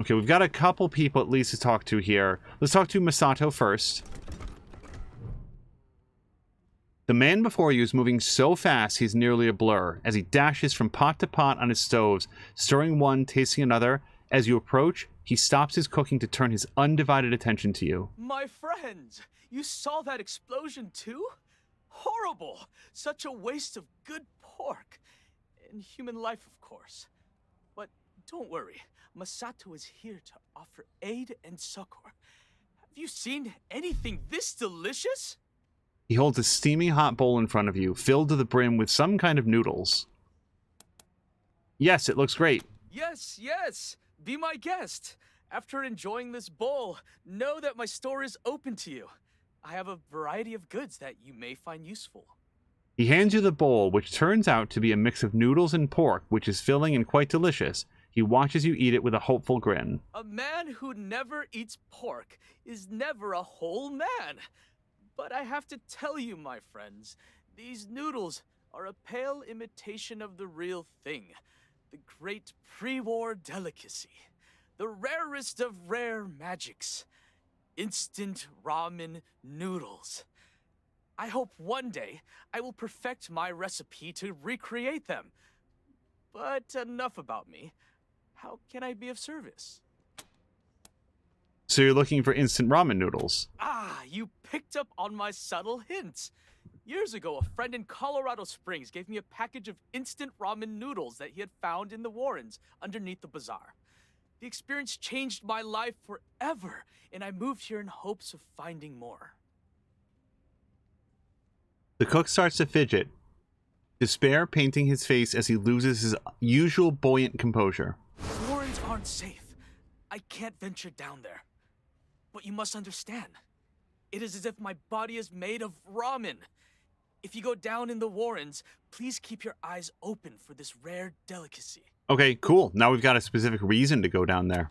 Okay, we've got a couple people at least to talk to here. Let's talk to Masato first. The man before you is moving so fast he's nearly a blur, as he dashes from pot to pot on his stoves, stirring one, tasting another. As you approach, he stops his cooking to turn his undivided attention to you. My friends, you saw that explosion too? Horrible! Such a waste of good pork. And human life, of course. But don't worry, Masato is here to offer aid and succor. Have you seen anything this delicious? He holds a steaming hot bowl in front of you, filled to the brim with some kind of noodles. Yes, it looks great. Yes, yes. Be my guest. After enjoying this bowl, know that my store is open to you. I have a variety of goods that you may find useful. He hands you the bowl, which turns out to be a mix of noodles and pork, which is filling and quite delicious. He watches you eat it with a hopeful grin. A man who never eats pork is never a whole man. But I have to tell you, my friends, these noodles are a pale imitation of the real thing. The great pre-war delicacy. The rarest of rare magics. Instant ramen noodles. I hope one day I will perfect my recipe to recreate them. But enough about me. How can I be of service? So you're looking for instant ramen noodles? Ah, you picked up on my subtle hint. Years ago, a friend in Colorado Springs gave me a package of instant ramen noodles that he had found in the Warrens underneath the bazaar. The experience changed my life forever, and I moved here in hopes of finding more. The cook starts to fidget, despair painting his face as he loses his usual buoyant composure. The Warrens aren't safe. I can't venture down there. But you must understand, it is as if my body is made of ramen. If you go down in the Warrens, please keep your eyes open for this rare delicacy. Okay, cool. Now we've got a specific reason to go down there.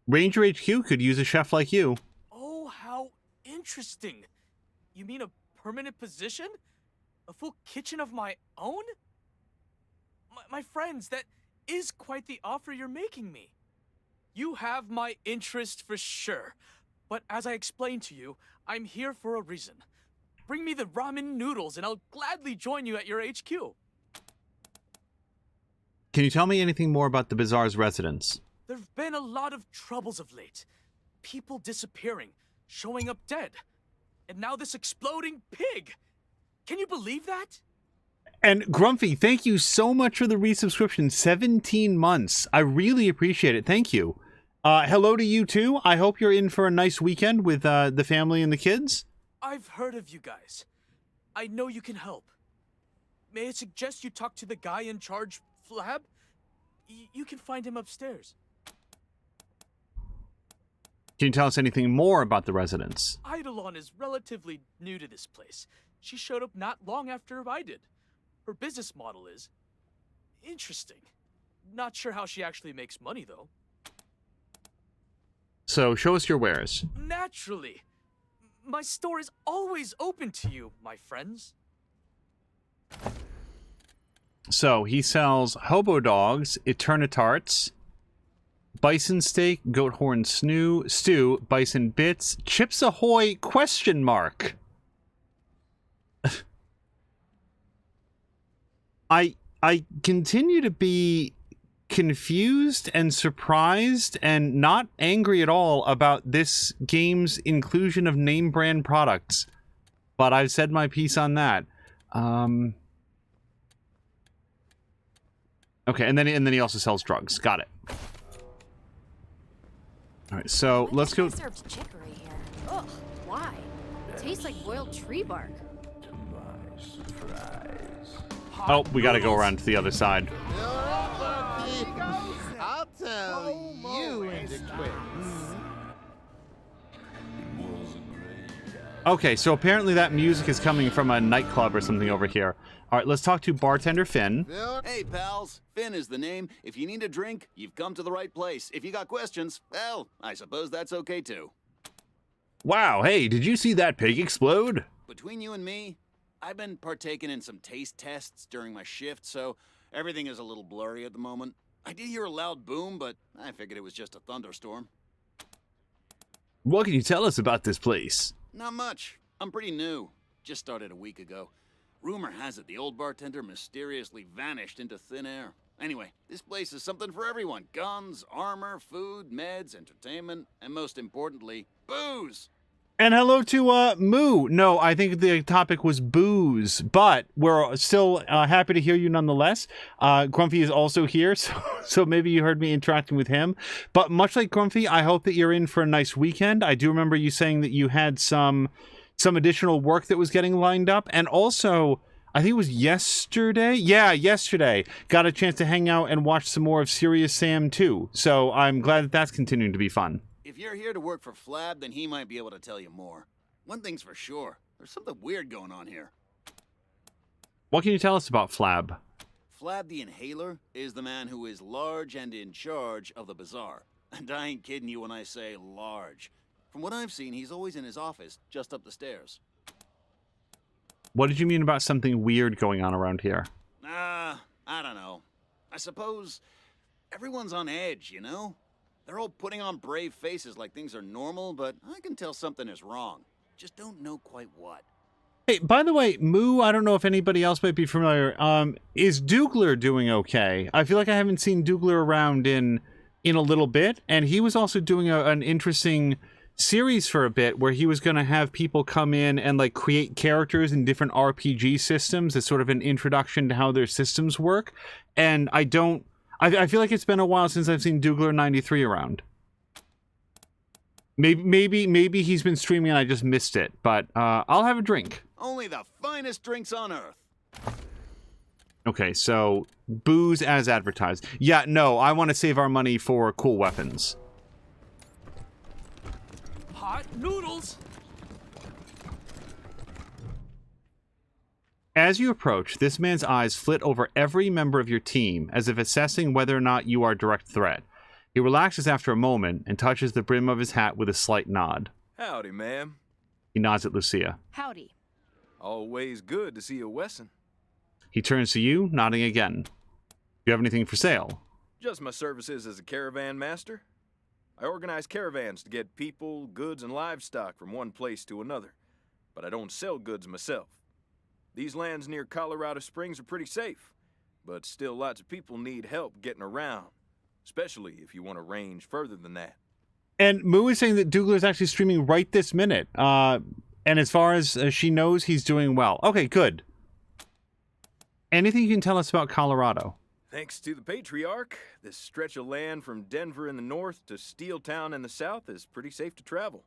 Ranger HQ could use a chef like you. Oh, how interesting. You mean a permanent position? A full kitchen of my own? My friends, that is quite the offer you're making me. You have my interest for sure, but as I explained to you, I'm here for a reason. Bring me the ramen noodles and I'll gladly join you at your HQ. Can you tell me anything more about the bazaar's residents? There've been a lot of troubles of late. People disappearing, showing up dead, and now this exploding pig. Can you believe that? And Grumpy, thank you so much for the resubscription. 17 months. I really appreciate it. Thank you. Hello to you too. I hope you're in for a nice weekend with the family and the kids. I've heard of you guys. I know you can help. May I suggest you talk to the guy in charge, Flab? You can find him upstairs. Can you tell us anything more about the residents? Eidolon is relatively new to this place. She showed up not long after I did. Her business model is interesting. Not sure how she actually makes money, though. So, show us your wares. Naturally. My store is always open to you, my friends. So, he sells hobo dogs, eternitarts, bison steak, goat horn stew, bison bits, Chips Ahoy, ? I continue to be confused and surprised and not angry at all about this game's inclusion of name brand products. But I've said my piece on that. Okay, and then he also sells drugs. Got it. All right, so let's go. Served chicory here. Ugh, why? It tastes like boiled tree bark. Oh, we got to go around to the other side. I'll tell you in the quiz. Okay, so apparently that music is coming from a nightclub or something over here. All right, let's talk to bartender Finn. Hey, pals. Finn is the name. If you need a drink, you've come to the right place. If you got questions, well, I suppose that's okay too. Wow, hey, did you see that pig explode? Between you and me, I've been partaking in some taste tests during my shift, so everything is a little blurry at the moment. I did hear a loud boom, but I figured it was just a thunderstorm. What can you tell us about this place? Not much. I'm pretty new. Just started a week ago. Rumor has it the old bartender mysteriously vanished into thin air. Anyway, this place is something for everyone. Guns, armor, food, meds, entertainment, and most importantly, booze. And hello to Moo. No, I think the topic was booze, but we're still happy to hear you nonetheless. Grumpy is also here, so maybe you heard me interacting with him. But much like Grumpy, I hope that you're in for a nice weekend. I do remember you saying that you had some additional work that was getting lined up, and also I think it was yesterday. Yeah, yesterday got a chance to hang out and watch some more of Serious Sam 2. So I'm glad that that's continuing to be fun. If you're here to work for Flab, then he might be able to tell you more. One thing's for sure, there's something weird going on here. What can you tell us about Flab? Flab the Inhaler is the man who is large and in charge of the bazaar. And I ain't kidding you when I say large. From what I've seen, he's always in his office, just up the stairs. What did you mean about something weird going on around here? I don't know. I suppose everyone's on edge, you know? They're all putting on brave faces like things are normal, but I can tell something is wrong. Just don't know quite what. Hey, by the way, Moo, I don't know if anybody else might be familiar. Is Dougler doing okay? I feel like I haven't seen Dougler around in a little bit, and he was also doing an interesting series for a bit where he was going to have people come in and like create characters in different RPG systems as sort of an introduction to how their systems work. And I feel like it's been a while since I've seen Dougler 93 around. Maybe he's been streaming and I just missed it, but I'll have a drink. Only the finest drinks on earth. Okay, so booze as advertised. Yeah, no, I want to save our money for cool weapons. Hot noodles! As you approach, this man's eyes flit over every member of your team, as if assessing whether or not you are a direct threat. He relaxes after a moment and touches the brim of his hat with a slight nod. Howdy, ma'am. He nods at Lucia. Howdy. Always good to see you, Wesson. He turns to you, nodding again. Do you have anything for sale? Just my services as a caravan master. I organize caravans to get people, goods, and livestock from one place to another, but I don't sell goods myself. These lands near Colorado Springs are pretty safe, but still lots of people need help getting around, especially if you want to range further than that. And Moo is saying that Dougler is actually streaming right this minute, and as far as she knows, he's doing well. Okay, good. Anything you can tell us about Colorado? Thanks to the Patriarch, this stretch of land from Denver in the north to Steeltown in the south is pretty safe to travel.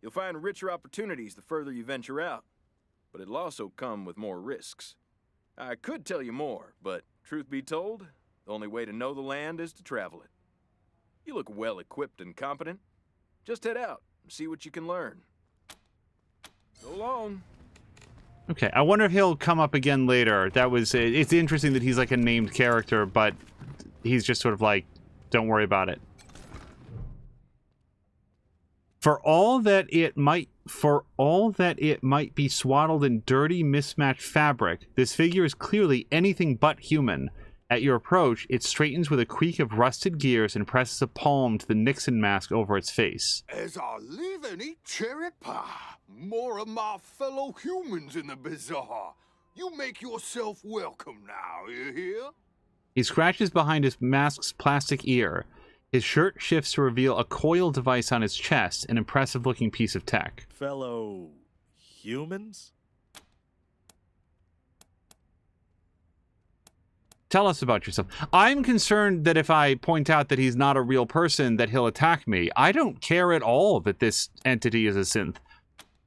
You'll find richer opportunities the further you venture out, but it'll also come with more risks. I could tell you more, but truth be told, the only way to know the land is to travel it. You look well equipped and competent. Just head out and see what you can learn. So long. Okay, I wonder if he'll come up again later. It's interesting that he's like a named character, but he's just sort of like, don't worry about it. For all that it might be swaddled in dirty, mismatched fabric, this figure is clearly anything but human. At your approach, it straightens with a creak of rusted gears and presses a palm to the Nixon mask over its face. As I live and eat cherry pie, more of my fellow humans in the bazaar. You make yourself welcome now, you hear? He scratches behind his mask's plastic ear. His shirt shifts to reveal a coil device on his chest, an impressive-looking piece of tech. Fellow humans? Tell us about yourself. I'm concerned that if I point out that he's not a real person, that he'll attack me. I don't care at all that this entity is a synth.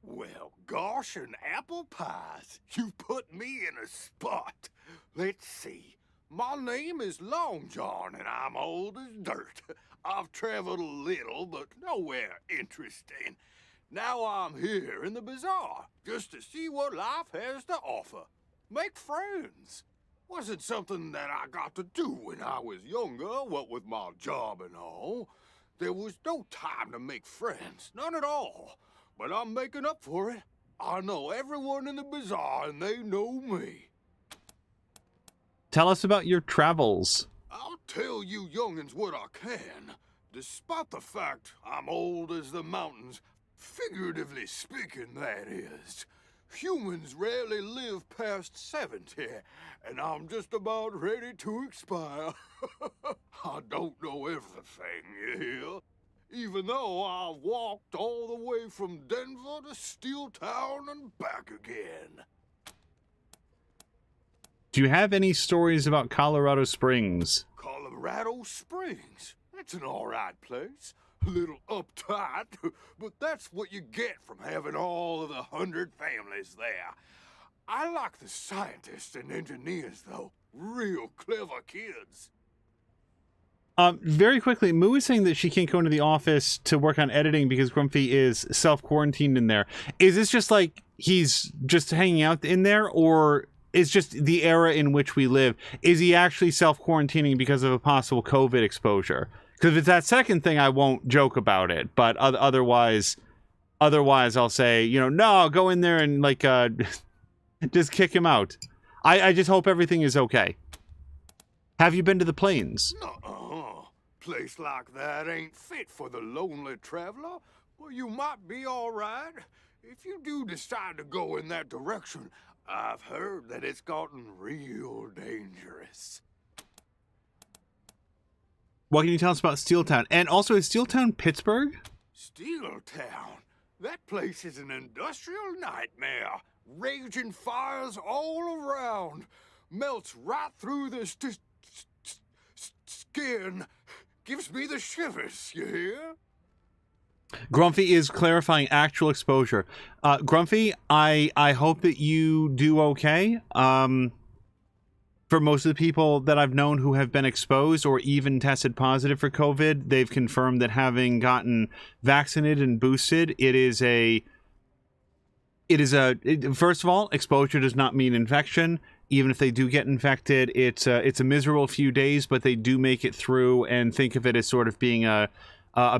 Well, gosh and apple pies, you put me in a spot. Let's see. My name is Long John, and I'm old as dirt. I've traveled a little, but nowhere interesting. Now I'm here in the bazaar, just to see what life has to offer. Make friends. Wasn't something that I got to do when I was younger, what with my job and all. There was no time to make friends, none at all. But I'm making up for it. I know everyone in the bazaar, and they know me. Tell us about your travels. I'll tell you youngins what I can. Despite the fact I'm old as the mountains, figuratively speaking, that is. Humans rarely live past 70, and I'm just about ready to expire. I don't know everything, you hear? Even though I've walked all the way from Denver to Steel Town and back again. Do you have any stories about Colorado Springs? Colorado Springs? That's an alright place. A little uptight, but that's what you get from having all of the 100 families there. I like the scientists and engineers, though. Real clever kids. Very quickly, Moo is saying that she can't go into the office to work on editing because Grumpy is self-quarantined in there. Is this just like he's just hanging out in there, or is just the era in which we live? Is he actually self-quarantining because of a possible COVID exposure? Because if it's that second thing, I won't joke about it. But otherwise, I'll say, no, go in there and like just kick him out. I just hope everything is okay. Have you been to the plains? Nuh-uh. Place like that ain't fit for the lonely traveler. Well, you might be all right. If you do decide to go in that direction, I've heard that it's gotten real dangerous. What can you tell us about Steeltown? And also, is Steeltown Pittsburgh? Steeltown? That place is an industrial nightmare. Raging fires all around. Melts right through the skin. Gives me the shivers, you hear? Grumpy is clarifying actual exposure. Grumpy, I hope that you do okay. For most of the people that I've known who have been exposed or even tested positive for COVID, they've confirmed that having gotten vaccinated and boosted, first of all, exposure does not mean infection. Even if they do get infected, it's a miserable few days, but they do make it through and think of it as sort of being a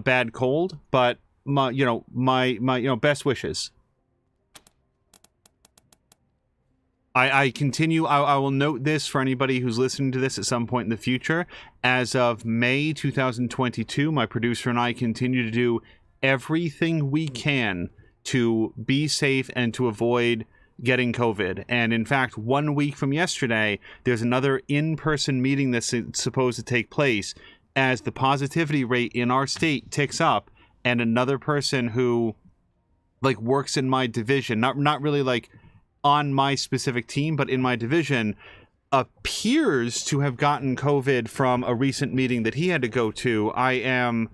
bad cold. But my best wishes. I continue. I will note this for anybody who's listening to this at some point in the future. As of May 2022, my producer and I continue to do everything we can to be safe and to avoid getting COVID. And in fact, 1 week from yesterday, there's another in-person meeting that's supposed to take place as the positivity rate in our state ticks up, and another person who works in my division, not really on my specific team, but in my division, appears to have gotten COVID from a recent meeting that he had to go to. I am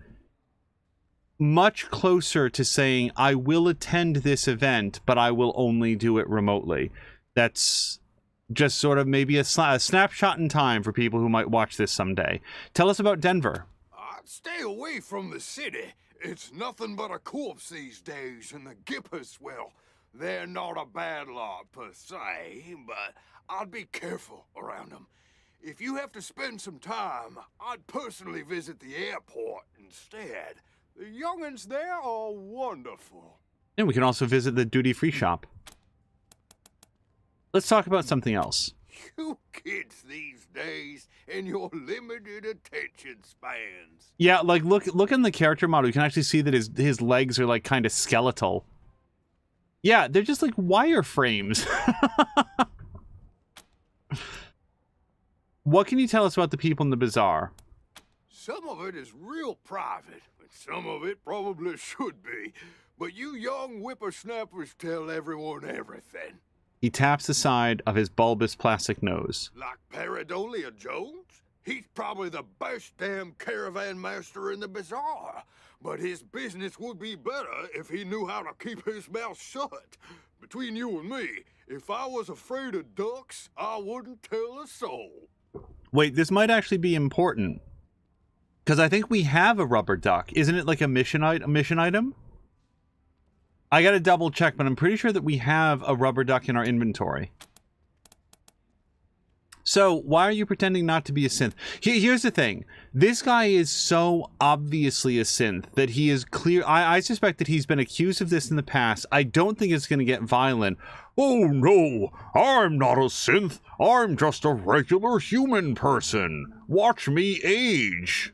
much closer to saying I will attend this event, but I will only do it remotely. That's just sort of maybe a snapshot in time for people who might watch this someday. Tell us about Denver. I'd stay away from the city. It's nothing but a corpse these days, and the Gippers, well, they're not a bad lot per se, but I'd be careful around them. if you have to spend some time, I'd personally visit the airport instead. The young'uns there are wonderful. And we can also visit the duty-free shop. Let's talk about something else. You kids these days and your limited attention spans. Yeah, like look in the character model. You can actually see that his legs are like kind of skeletal. Yeah, they're just like wireframes. What can you tell us about the people in the bazaar? Some of it is real private, and some of it probably should be. But you young whippersnappers tell everyone everything. He taps the side of his bulbous plastic nose. Like Paradolia Jones? He's probably the best damn caravan master in the bazaar. But his business would be better if he knew how to keep his mouth shut. Between you and me, if I was afraid of ducks, I wouldn't tell a soul. Wait, this might actually be important. Because I think we have a rubber duck. Isn't it like a mission item? I gotta double check, but I'm pretty sure that we have a rubber duck in our inventory. So, why are you pretending not to be a synth? Here's the thing. This guy is so obviously a synth that he is clear. I suspect that he's been accused of this in the past. I don't think it's going to get violent. Oh no, I'm not a synth. I'm just a regular human person. Watch me age.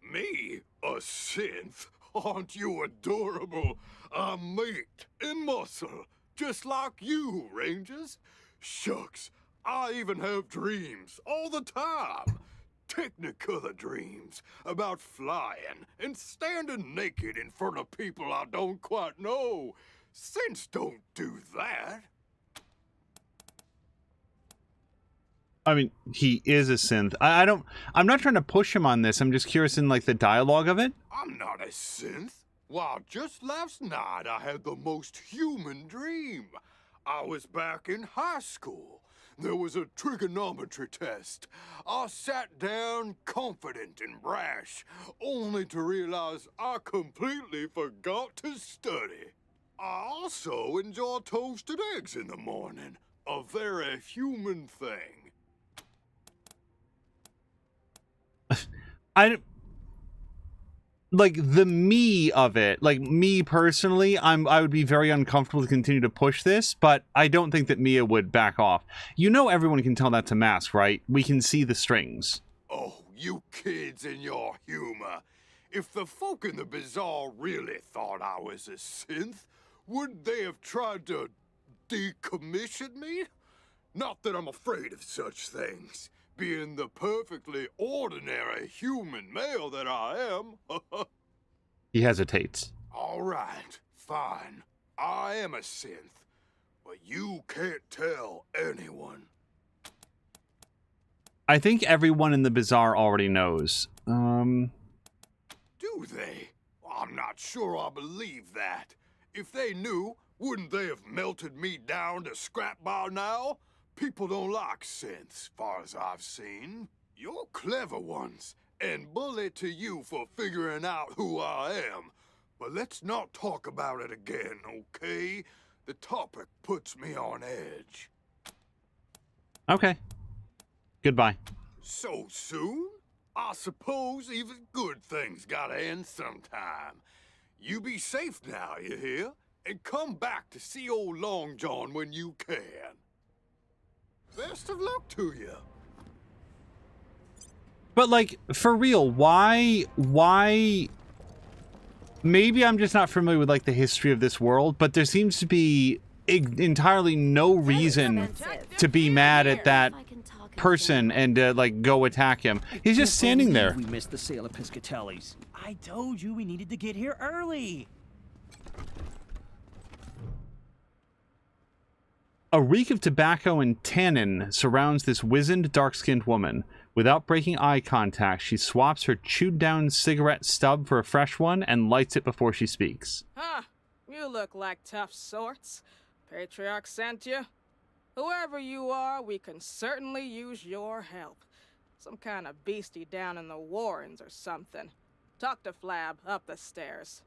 Me? A synth? Aren't you adorable? I'm meat and muscle, just like you, Rangers. Shucks, I even have dreams all the time. Technicolor dreams about flying and standing naked in front of people I don't quite know. Synths don't do that. I mean, he is a synth. I'm not trying to push him on this. I'm just curious in like the dialogue of it. I'm not a synth. Why, just last night I had the most human dream. I was back in high school. There was a trigonometry test. I sat down confident and brash, only to realize I completely forgot to study. I also enjoy toasted eggs in the morning. A very human thing. Like the me of it, like me personally, I would be very uncomfortable to continue to push this, but I don't think that Mia would back off. You know everyone can tell that's a mask, right? We can see the strings. Oh, you kids and your humor. If the folk in the bazaar really thought I was a synth, wouldn't they have tried to decommission me? Not that I'm afraid of such things. Being the perfectly ordinary human male that I am. He hesitates. All right, fine. I am a synth, but you can't tell anyone. I think everyone in the bazaar already knows. Do they? I'm not sure I believe that. If they knew, wouldn't they have melted me down to scrap by now? People don't like synths, far as I've seen. You're clever ones, and bully to you for figuring out who I am. But let's not talk about it again, okay? The topic puts me on edge. Okay. Goodbye. So soon? I suppose even good things gotta end sometime. You be safe now, you hear? And come back to see old Long John when you can. Best of luck to you. But like, for real, why? Maybe I'm just not familiar with like the history of this world, but there seems to be entirely no reason to be mad at that person and like go attack him. He's just standing there. We missed the sale of Piscatelli's. I told you we needed to get here early. A reek of tobacco and tannin surrounds this wizened, dark-skinned woman. Without breaking eye contact, she swaps her chewed-down cigarette stub for a fresh one and lights it before she speaks. Huh, you look like tough sorts. Patriarch sent you? Whoever you are, we can certainly use your help. Some kind of beastie down in the Warrens or something. Talk to Flab up the stairs.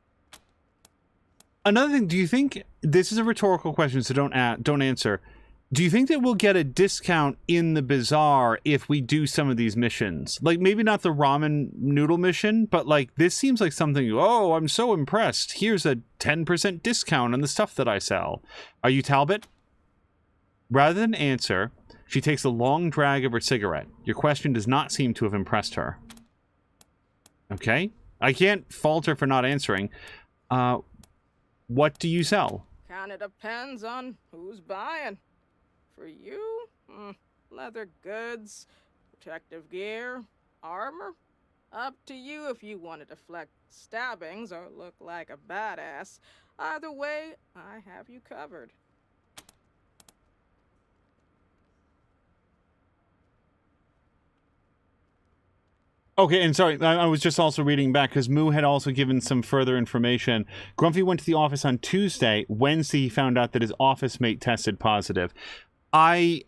Another thing, do you think, this is a rhetorical question, so don't answer. Do you think that we'll get a discount in the bazaar if we do some of these missions? Like, maybe not the ramen noodle mission, but like, this seems like something, oh, I'm so impressed. Here's a 10% discount on the stuff that I sell. Are you Talbot? Rather than answer, she takes a long drag of her cigarette. Your question does not seem to have impressed her. Okay. I can't fault her for not answering. What do you sell? Kinda depends on who's buying. For you, leather goods, protective gear, armor. Up to you if you want to deflect stabbings or look like a badass. Either way, I have you covered. Okay, and sorry, I was just also reading back because Moo had also given some further information. Grumpy went to the office on Tuesday. Wednesday, he found out that his office mate tested positive. I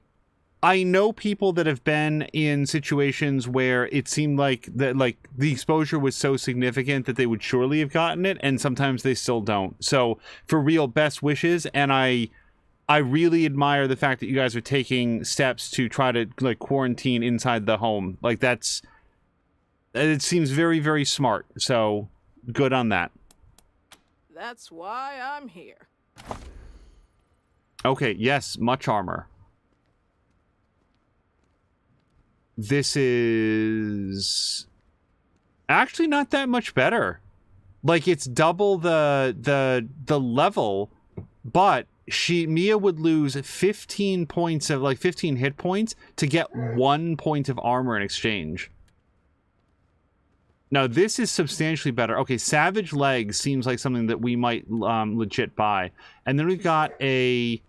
know people that have been in situations where it seemed like the exposure was so significant that they would surely have gotten it, and sometimes they still don't. So for real, best wishes, and I really admire the fact that you guys are taking steps to try to like quarantine inside the home. Like it seems very, very smart. So good on that. That's why I'm here. Okay, yes, much armor. This is actually not that much better. Like, it's double the level, but Mia would lose 15 points of 15 hit points to get 1 point of armor in exchange. Now, this is substantially better. Okay, Savage Legs seems like something that we might legit buy. And then we've got a...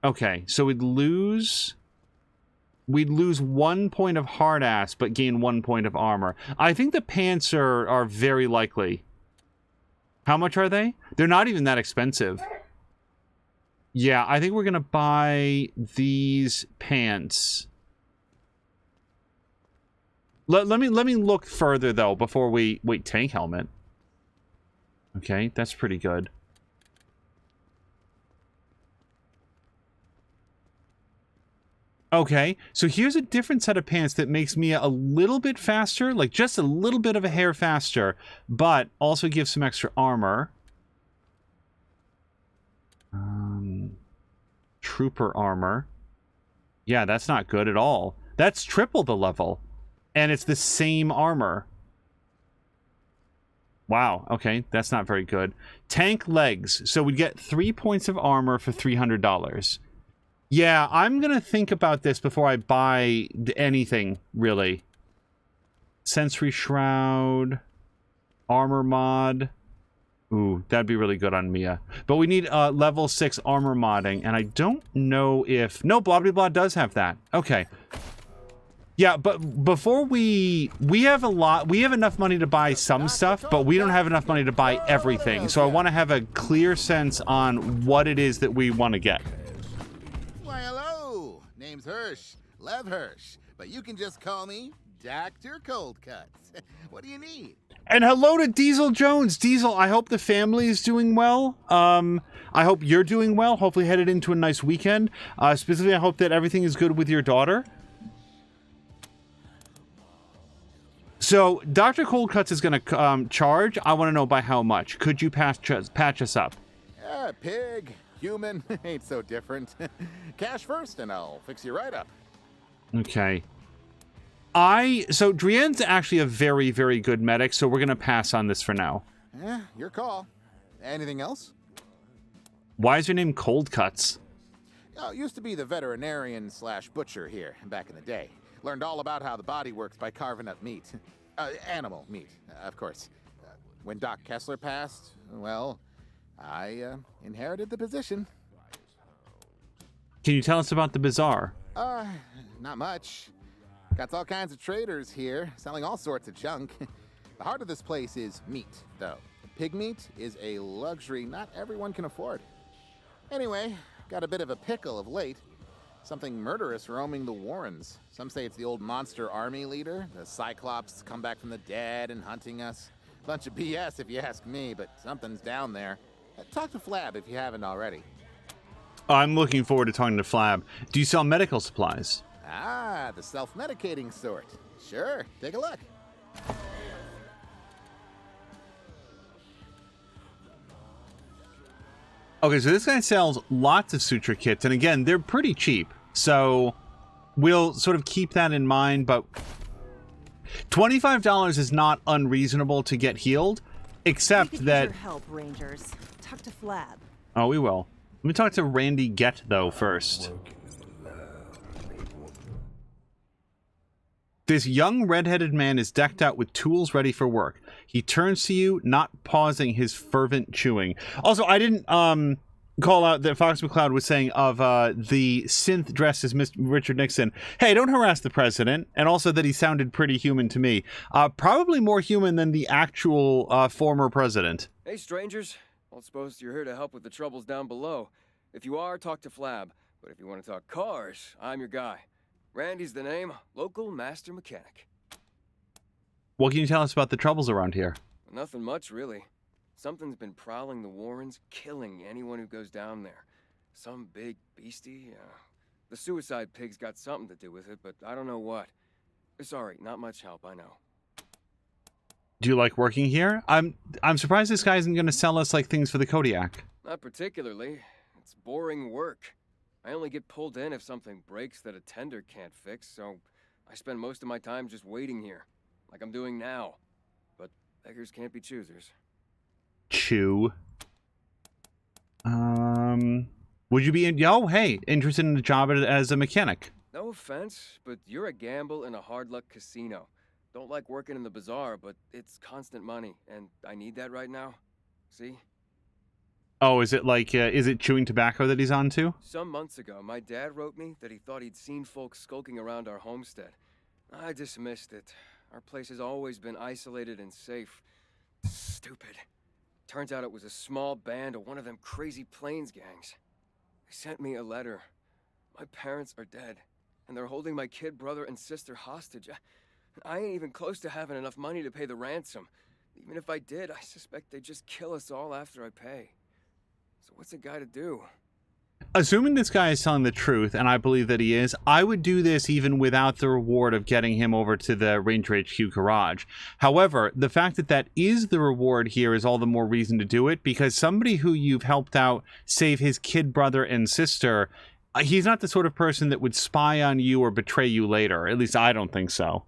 Okay, so we'd lose 1 point of hard ass, but gain 1 point of armor. I think the pants are very likely. How much are they? They're not even that expensive. Yeah, I think we're gonna buy these pants. Let me look further though before we wait. Tank helmet. Okay, that's pretty good. Okay, so here's a different set of pants that makes Mia a little bit faster, like just a little bit of a hair faster, but also gives some extra armor. Trooper armor. Yeah, that's not good at all. That's triple the level, and it's the same armor. Wow, okay, that's not very good. Tank legs. So we get 3 points of armor for $300. Yeah, I'm going to think about this before I buy anything, really. Sensory Shroud. Armor mod. Ooh, that'd be really good on Mia. But we need level 6 armor modding, and I don't know if... No, Blah Blah Blah does have that. Okay. Yeah, but before we have enough money to buy some stuff, but we don't have enough money to buy everything. So I want to have a clear sense on what it is that we want to get. Why, hello. Name's Hirsch, Lev Hirsch, but you can just call me Dr. Cold Cuts. What do you need? And hello to Diesel Jones. Diesel, I hope the family is doing well. I hope you're doing well. Hopefully headed into a nice weekend. Specifically, I hope that everything is good with your daughter. So, Dr. Cold Cuts is going to charge. I want to know by how much. Could you patch us up? Pig, human, ain't so different. Cash first and I'll fix you right up. Okay. So Drienne's actually a very, very good medic, so we're going to pass on this for now. Your call. Anything else? Why is your name Cold Cuts? Oh, used to be the veterinarian/butcher here back in the day. Learned all about how the body works by carving up meat. Animal meat, of course. When Doc Kessler passed, well, I inherited the position. Can you tell us about the bazaar? Not much. Got all kinds of traders here, selling all sorts of junk. The heart of this place is meat, though. Pig meat is a luxury not everyone can afford. Anyway, got a bit of a pickle of late. Something murderous roaming the Warrens. Some say it's the old monster army leader, the Cyclops come back from the dead and hunting us. Bunch of BS if you ask me, but something's down there. Talk to Flab if you haven't already. I'm looking forward to talking to Flab. Do you sell medical supplies? Ah, the self-medicating sort. Sure, take a look. Okay, so this guy sells lots of suture kits, and again, they're pretty cheap. So we'll sort of keep that in mind, but $25 is not unreasonable to get healed, except we could that... use your help, Rangers. Talk to Flab. Oh, we will. Let me talk to Randy Get, though, first. This young red-headed man is decked out with tools ready for work. He turns to you, not pausing his fervent chewing. Also, I didn't call out that Fox McCloud was saying of the synth dressed as Mr. Richard Nixon, hey, don't harass the president, and also that he sounded pretty human to me. Probably more human than the actual former president. Hey, strangers. I don't suppose you're here to help with the troubles down below. If you are, talk to Flab. But if you want to talk cars, I'm your guy. Randy's the name, local master mechanic. What can you tell us about the troubles around here? Nothing much, really. Something's been prowling the Warrens, killing anyone who goes down there. Some big beastie. The suicide pig's got something to do with it, but I don't know what. Sorry, not much help, I know. Do you like working here? I'm surprised this guy isn't going to sell us like things for the Kodiak. Not particularly. It's boring work. I only get pulled in if something breaks that a tender can't fix, so I spend most of my time just waiting here, like I'm doing now. But beggars can't be choosers. Chew. Would you be interested in a job as a mechanic? No offense, but you're a gamble in a hard-luck casino. Don't like working in the bazaar, but it's constant money, and I need that right now. See? Oh, is it like, is it chewing tobacco that he's on to? Some months ago, my dad wrote me that he thought he'd seen folks skulking around our homestead. I dismissed it. Our place has always been isolated and safe. Stupid. Turns out it was a small band of one of them crazy plains gangs. They sent me a letter. My parents are dead, and they're holding my kid brother and sister hostage. I ain't even close to having enough money to pay the ransom. Even if I did, I suspect they'd just kill us all after I pay. So what's a guy to do? Assuming this guy is telling the truth, and I believe that he is, I would do this even without the reward of getting him over to the Ranger HQ garage. However, the fact that that is the reward here is all the more reason to do it, because somebody who you've helped out save his kid brother and sister, he's not the sort of person that would spy on you or betray you later. At least I don't think so.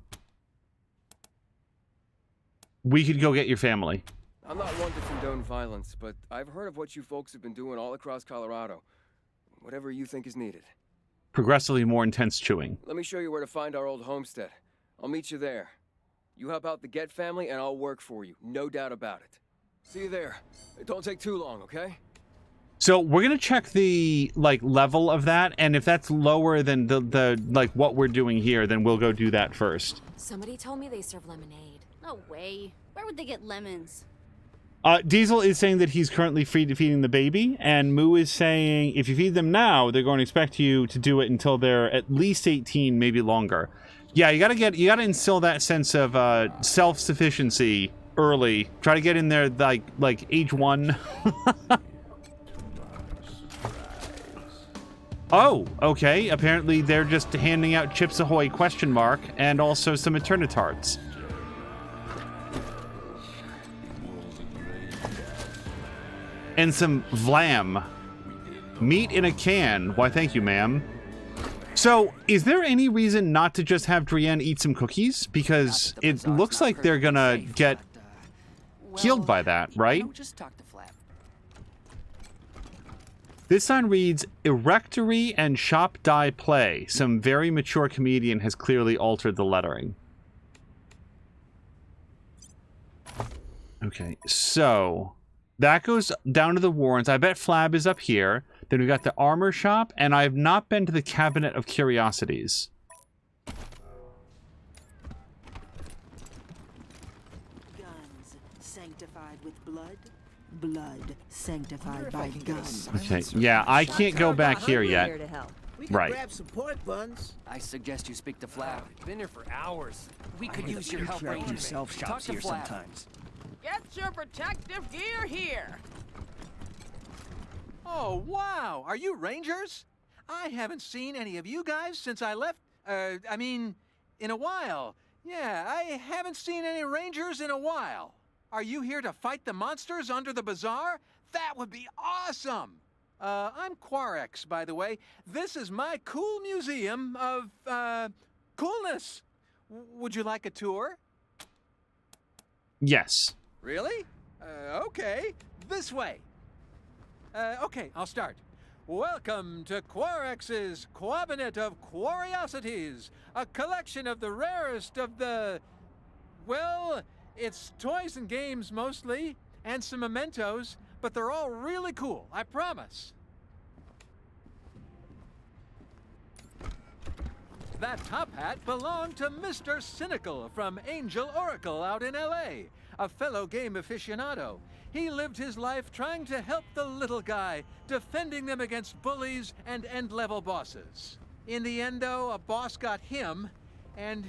We could go get your family. I'm not one to condone violence, but I've heard of what you folks have been doing all across Colorado. Whatever you think is needed. Progressively more intense chewing. Let me show you where to find our old homestead. I'll meet you there. You help out the Get family and I'll work for you. No doubt about it. See you there. It don't take too long, okay? So we're going to check the level of that, and if that's lower than the what we're doing here, then we'll go do that first. Somebody told me they serve lemonade. No way. Where would they get lemons? Diesel is saying that he's currently feeding the baby, and Moo is saying if you feed them now, they're going to expect you to do it until they're at least 18, maybe longer. Yeah, you gotta instill that sense of self-sufficiency early. Try to get in there like age 1. Oh, okay. Apparently they're just handing out Chips Ahoy ? And also some Eternitards. And some Vlam. Meat in a can. Why, thank you, ma'am. So, is there any reason not to just have Drienne eat some cookies? Because it looks like they're gonna get healed by that, right? Just talk to Flab. This sign reads, Erectory and Shop Die Play. Some very mature comedian has clearly altered the lettering. Okay, so that goes down to the Warrens. I bet Flab is up here. Then we got the armor shop, and I have not been to the Cabinet of Curiosities. Guns sanctified with blood, blood sanctified by guns. Okay, yeah, I can't go back here yet. Right. Grab some pork buns. I suggest you speak to Flab. Been here for hours. We could use your help, Ranger. Himself Talk shops to here Flab. sometimes. Get your protective gear here. Oh, wow! Are you Rangers? I haven't seen any of you guys since I left, in a while. Yeah, I haven't seen any Rangers in a while. Are you here to fight the monsters under the bazaar? That would be awesome! I'm Quarex, by the way. This is my cool museum of, coolness. Would you like a tour? Yes. Really? Okay. This way. Okay, I'll start. Welcome to Quarex's Cabinet of Curiosities, a collection of the rarest of the... Well, it's toys and games mostly, and some mementos, but they're all really cool, I promise. That top hat belonged to Mr. Cynical from Angel Oracle out in L.A., a fellow game aficionado. He lived his life trying to help the little guy, defending them against bullies and end-level bosses. In the end, though, a boss got him, and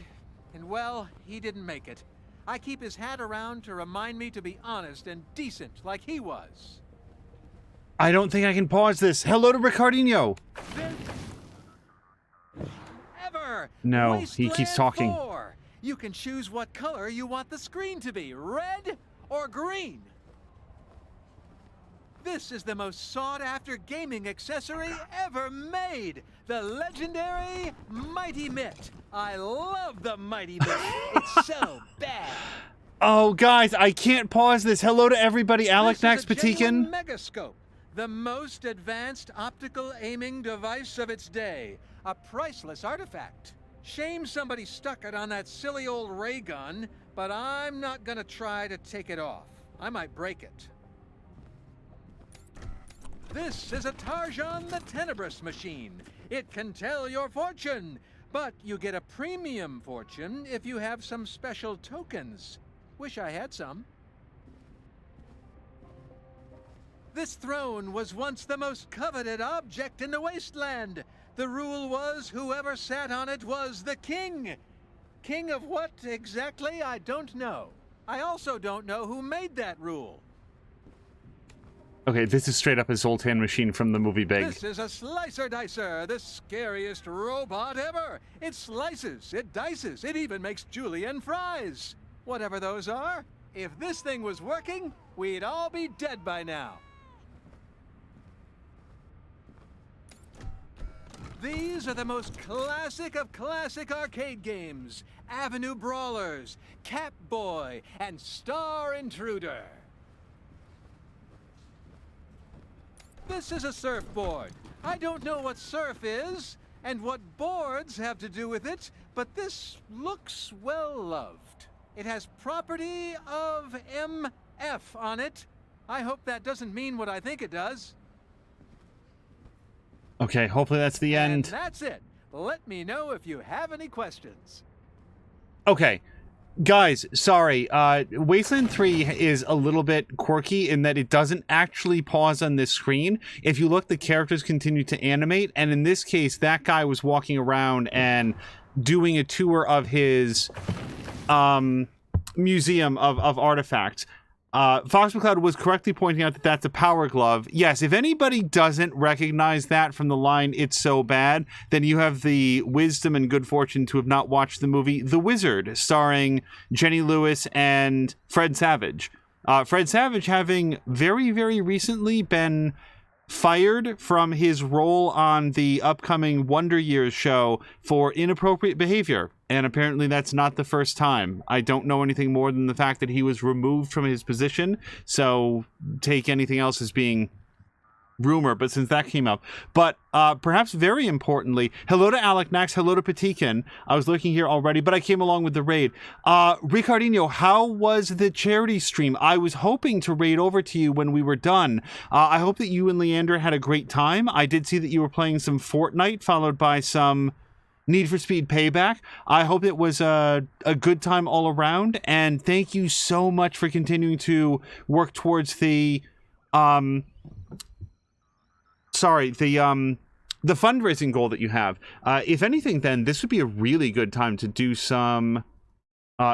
well, he didn't make it. I keep his hat around to remind me to be honest and decent like he was. I don't think I can pause this. Hello to Ricardinho. No, he keeps talking. 4. You can choose what color you want the screen to be, red or green. This is the most sought-after gaming accessory ever made, the legendary Mighty Mitt. I love the Mighty Mitt. It's so bad. Oh, guys, I can't pause this. Hello to everybody. Alec Nax Patikin. Megascope, the most advanced optical aiming device of its day. A priceless artifact. Shame somebody stuck it on that silly old ray gun, but I'm not gonna try to take it off. I might break it. This is a Tarjan the Tenebrous machine. It can tell your fortune, but you get a premium fortune if you have some special tokens. Wish I had some. This throne was once the most coveted object in the Wasteland. The rule was whoever sat on it was the king. King of what exactly, I don't know. I also don't know who made that rule. Okay, this is straight up a Zoltan machine from the movie Big. This is a Slicer Dicer, the scariest robot ever. It slices, it dices, it even makes julienne fries. Whatever those are, if this thing was working, we'd all be dead by now. These are the most classic of classic arcade games. Avenue Brawlers, Catboy, and Star Intruder. This is a surfboard. I don't know what surf is, and what boards have to do with it, but this looks well-loved. It has property of MF on it. I hope that doesn't mean what I think it does. Okay, hopefully that's the end. And that's it. Let me know if you have any questions. Okay. Guys, sorry. Wasteland 3 is a little bit quirky in that it doesn't actually pause on this screen. If you look, the characters continue to animate, and in this case, that guy was walking around and doing a tour of his museum of artifacts. Fox McCloud was correctly pointing out that that's a power glove. Yes, if anybody doesn't recognize that from the line, "It's so bad," then you have the wisdom and good fortune to have not watched the movie The Wizard, starring Jenny Lewis and Fred Savage. Fred Savage having very, very recently been fired from his role on the upcoming Wonder Years show for inappropriate behavior. And apparently that's not the first time. I don't know anything more than the fact that he was removed from his position, so take anything else as being rumor, but since that came up. But perhaps very importantly, hello to Alec Nax, hello to Patikin. I was looking here already, but I came along with the raid. Ricardinho, how was the charity stream? I was hoping to raid over to you when we were done. I hope that you and Leander had a great time. I did see that you were playing some Fortnite, followed by some Need for Speed Payback. I hope it was a good time all around, and thank you so much for continuing to work towards the the fundraising goal that you have. If anything, then this would be a really good time to do some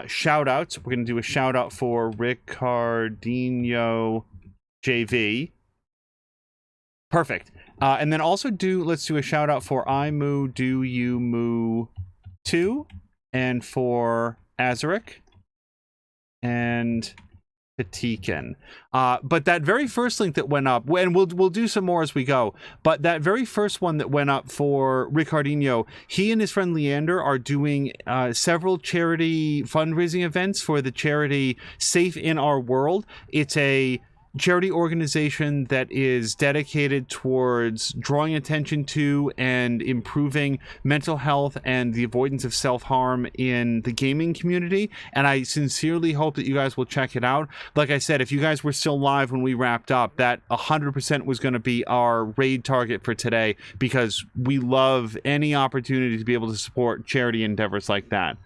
shout outs. We're going to do a shout out for Ricardinho JV. Perfect. And then also let's do a shout out for I Moo Do You Moo 2 and for Azaric and Patikan. But that very first link that went up, and we'll do some more as we go, but that very first one that went up for Ricardinho, he and his friend Leander are doing several charity fundraising events for the charity Safe in Our World. It's a charity organization that is dedicated towards drawing attention to and improving mental health and the avoidance of self-harm in the gaming community, and I sincerely hope that you guys will check it out. Like I said, if you guys were still live when we wrapped up, that 100% was going to be our raid target for today, because we love any opportunity to be able to support charity endeavors like that.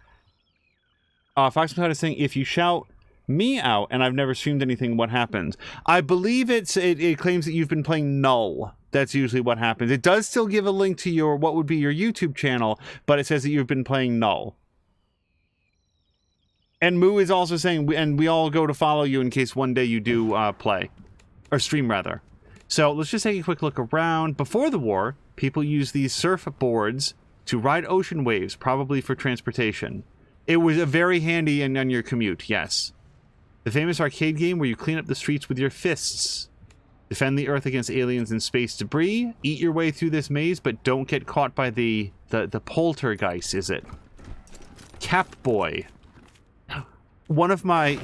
Fox McCloud is saying, if you shout me out and I've never streamed anything, what happens? I believe it claims that you've been playing null. That's usually what happens. It does still give a link to your what would be your YouTube channel, but it says that you've been playing null. And Moo is also saying, and we all go to follow you in case one day you do play or stream rather. So let's just take a quick look around. Before the war, people used these surfboards to ride ocean waves, probably for transportation. It was a very handy on your commute, yes. The famous arcade game where you clean up the streets with your fists. Defend the Earth against aliens and space debris. Eat your way through this maze, but don't get caught by the poltergeist, is it? Catboy. One of my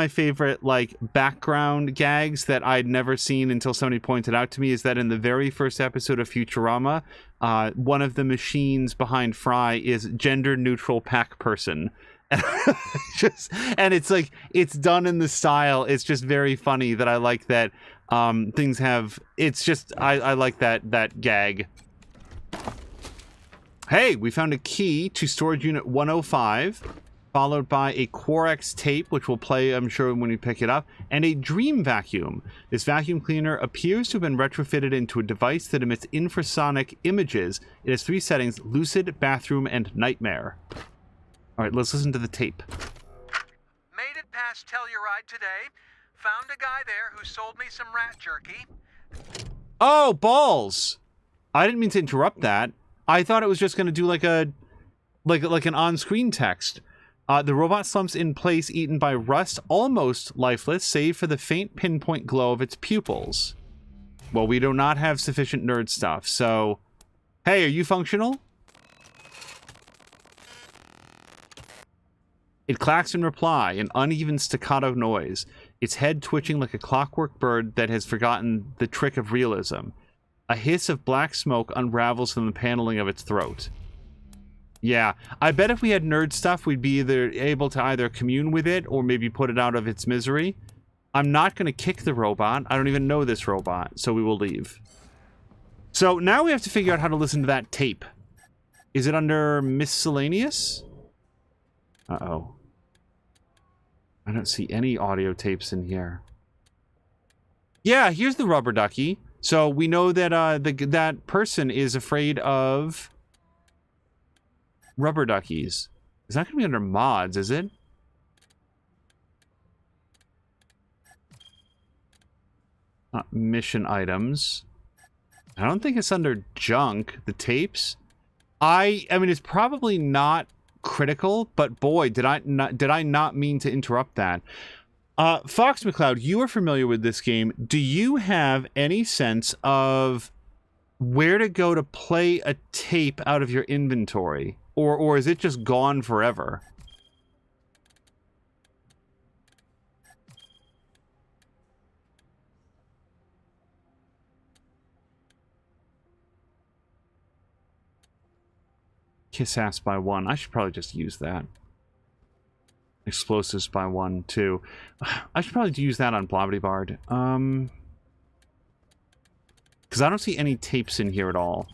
favorite, like, background gags that I'd never seen until somebody pointed out to me is that in the very first episode of Futurama, one of the machines behind Fry is gender-neutral pack person. And it's like, it's done in the style. It's just very funny that I like that things have, it's just, I like that gag. Hey, we found a key to storage unit 105, followed by a Quarex tape, which will play, I'm sure, when we pick it up, and a dream vacuum. This vacuum cleaner appears to have been retrofitted into a device that emits infrasonic images. It has 3 settings: lucid, bathroom, and nightmare. All right, let's listen to the tape. Made it past Telluride today. Found a guy there who sold me some rat jerky. Oh, balls! I didn't mean to interrupt that. I thought it was just going to do like an on-screen text. The robot slumps in place, eaten by rust, almost lifeless, save for the faint pinpoint glow of its pupils. Well, we do not have sufficient nerd stuff, so... Hey, are you functional? It clacks in reply, an uneven staccato noise, its head twitching like a clockwork bird that has forgotten the trick of realism. A hiss of black smoke unravels from the paneling of its throat. Yeah, I bet if we had nerd stuff, we'd be either able to either commune with it or maybe put it out of its misery. I'm not going to kick the robot. I don't even know this robot, so we will leave. So now we have to figure out how to listen to that tape. Is it under miscellaneous? Uh-oh. I don't see any audio tapes in here. Yeah, here's the rubber ducky. So we know that that person is afraid of rubber duckies. It's not going to be under mods, is it? Mission items. I don't think it's under junk. The tapes. I mean, it's probably not critical, but boy, did I not mean to interrupt that. Fox McCloud, you are familiar with this game. Do you have any sense of where to go to play a tape out of your inventory? Or is it just gone forever? Kiss ass by 1. I should probably just use that. Explosives by 1, 2. I should probably use that on Blobbity Bard. Because I don't see any tapes in here at all.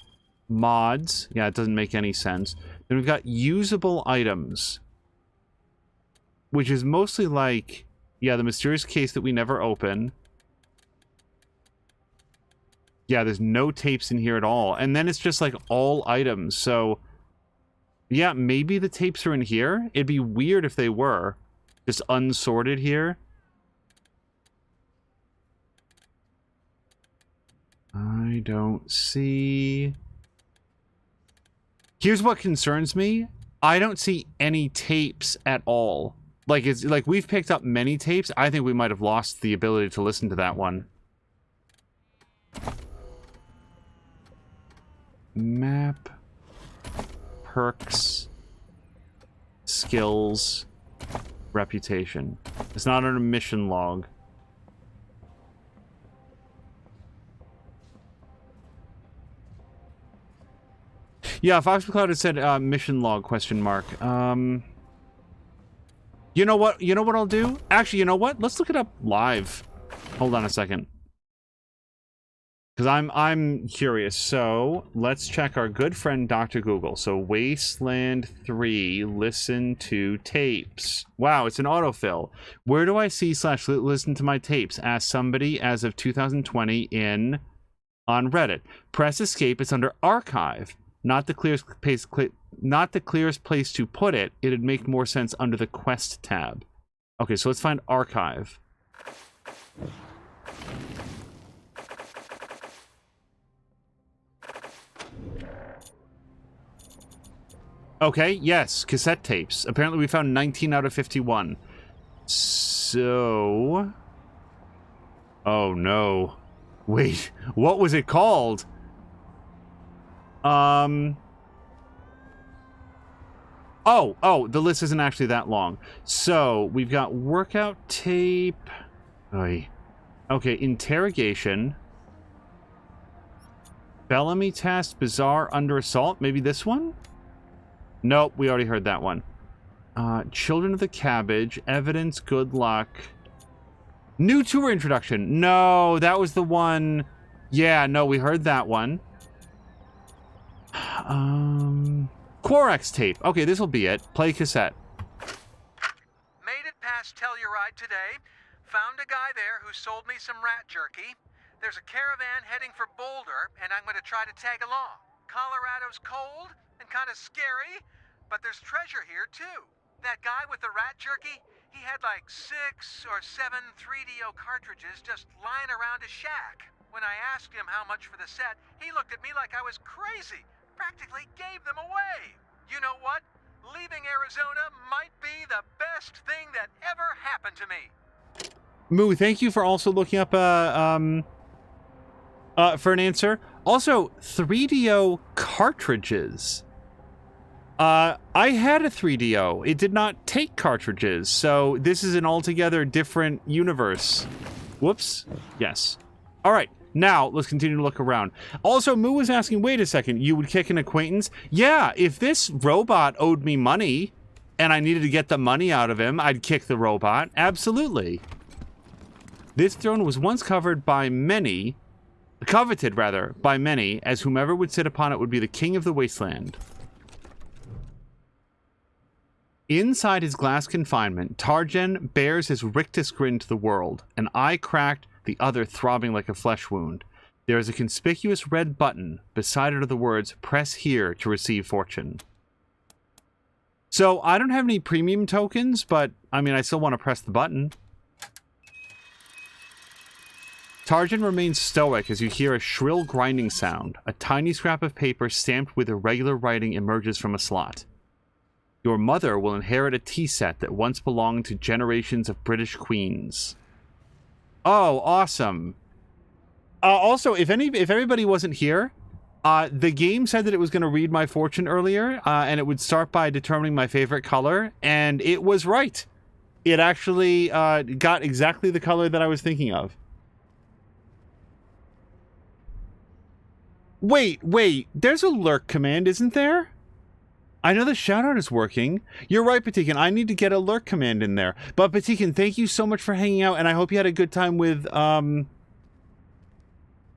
Mods. Yeah, it doesn't make any sense. Then we've got usable items. Which is mostly like... Yeah, the mysterious case that we never open. Yeah, there's no tapes in here at all. And then it's just like all items, so... Yeah, maybe the tapes are in here. It'd be weird if they were. Just unsorted here. I don't see... Here's what concerns me. I don't see any tapes at all. Like, it's like we've picked up many tapes. I think we might have lost the ability to listen to that one. Map. Perks. Skills. Reputation. It's not on a mission log. Yeah, Fox McCloud had said mission log question mark. You know what? You know what I'll do? Actually, you know what? Let's look it up live. Hold on a second. Because I'm curious. So let's check our good friend Dr. Google. So Wasteland 3, listen to tapes. Wow, it's an autofill. Where do I see / listen to my tapes? Ask somebody as of 2020 on Reddit. Press escape. It's under archive. Not the clearest place to put it. It'd make more sense under the quest tab. Okay, so let's find archive. Okay, yes, cassette tapes. Apparently we found 19 out of 51. So... Oh no. Wait, what was it called? Oh, the list isn't actually that long. So, we've got workout tape. Oy. Okay, interrogation. Bellamy test, bizarre under assault. Maybe this one? Nope, we already heard that one. Children of the Cabbage, evidence, good luck. New tour introduction. No, that was the one. Yeah, no, we heard that one. Quarex tape. Okay, this will be it. Play cassette. Made it past Telluride today. Found a guy there who sold me some rat jerky. There's a caravan heading for Boulder, and I'm going to try to tag along. Colorado's cold and kind of scary, but there's treasure here, too. That guy with the rat jerky, he had like 6 or 7 3DO cartridges just lying around his shack. When I asked him how much for the set, he looked at me like I was crazy. Practically gave them away. You know what? Leaving Arizona might be the best thing that ever happened to me. Moo, thank you for also looking up for an answer. Also, 3DO cartridges. I had a 3DO. It did not take cartridges, so this is an altogether different universe. Whoops. Yes. All right. Now, let's continue to look around. Also, Moo was asking, wait a second, you would kick an acquaintance? Yeah, if this robot owed me money and I needed to get the money out of him, I'd kick the robot. Absolutely. This throne was once coveted by many, as whomever would sit upon it would be the king of the Wasteland. Inside his glass confinement, Tarjan bears his rictus grin to the world, an eye cracked, the other throbbing like a flesh wound. There is a conspicuous red button. Beside it are the words, press here to receive fortune. So, I don't have any premium tokens, but, I mean, I still want to press the button. Tarjan remains stoic as you hear a shrill grinding sound. A tiny scrap of paper stamped with irregular writing emerges from a slot. Your mother will inherit a tea set that once belonged to generations of British queens. Oh, awesome. Also, if everybody wasn't here, the game said that it was going to read my fortune earlier, and it would start by determining my favorite color, and it was right. It actually got exactly the color that I was thinking of. Wait, there's a lurk command, isn't there? I know the shoutout is working. You're right, Patikin. I need to get a lurk command in there. But Patikin, thank you so much for hanging out, and I hope you had a good time with,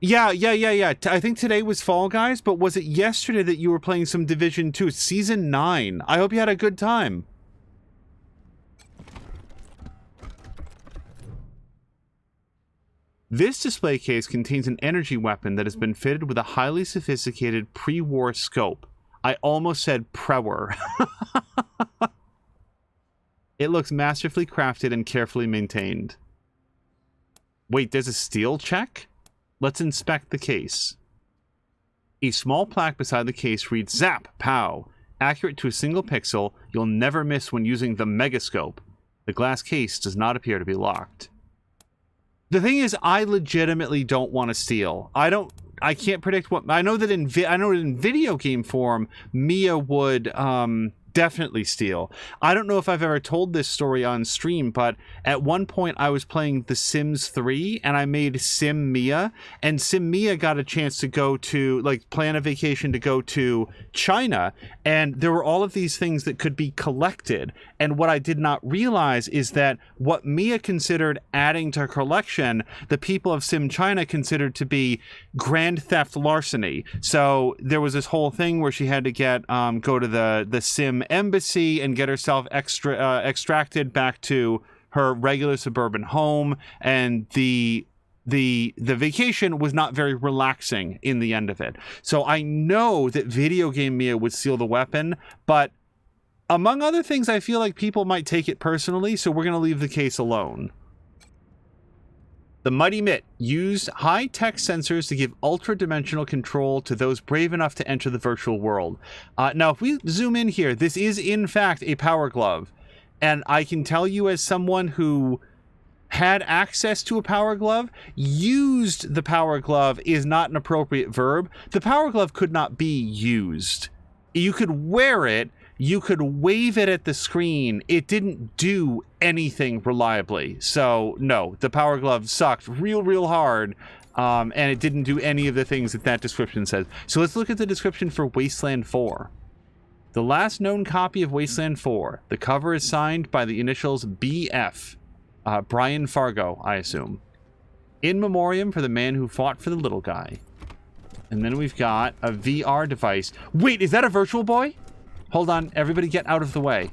Yeah. I think today was Fall Guys, but was it yesterday that you were playing some Division 2? Season 9. I hope you had a good time. This display case contains an energy weapon that has been fitted with a highly sophisticated pre-war scope. I almost said prewer. It looks masterfully crafted and carefully maintained. Wait, there's a steel check? Let's inspect the case. A small plaque beside the case reads, Zap! Pow! Accurate to a single pixel, you'll never miss when using the megascope. The glass case does not appear to be locked. The thing is, I legitimately don't want to steal. I can't predict what... I know that in video game form, Mia would definitely steal. I don't know if I've ever told this story on stream, but at one point I was playing The Sims 3 and I made Sim Mia, and Sim Mia got a chance to go to, like, plan a vacation to go to China, and there were all of these things that could be collected. And what I did not realize is that what Mia considered adding to her collection, the people of Sim China considered to be grand theft larceny. So there was this whole thing where she had to get go to the Sim embassy and get herself extracted back to her regular suburban home, and the vacation was not very relaxing in the end of it. So I know that video game Mia would steal the weapon, but among other things, I feel like people might take it personally, so we're going to leave the case alone. The Mighty Mitt used high-tech sensors to give ultra-dimensional control to those brave enough to enter the virtual world. Now, if we zoom in here, this is, in fact, a power glove. And I can tell you, as someone who had access to a power glove, used the power glove is not an appropriate verb. The power glove could not be used. You could wear it, you could wave it at the screen. It didn't do anything reliably. So, no, the power glove sucked real hard, and it didn't do any of the things that that description says. So let's look at the description for Wasteland 4. The last known copy of Wasteland 4. The cover is signed by the initials BF. Brian Fargo, I assume. In memoriam for the man who fought for the little guy. And then we've got a VR device. Wait, is that a Virtual Boy? Hold on, everybody get out of the way.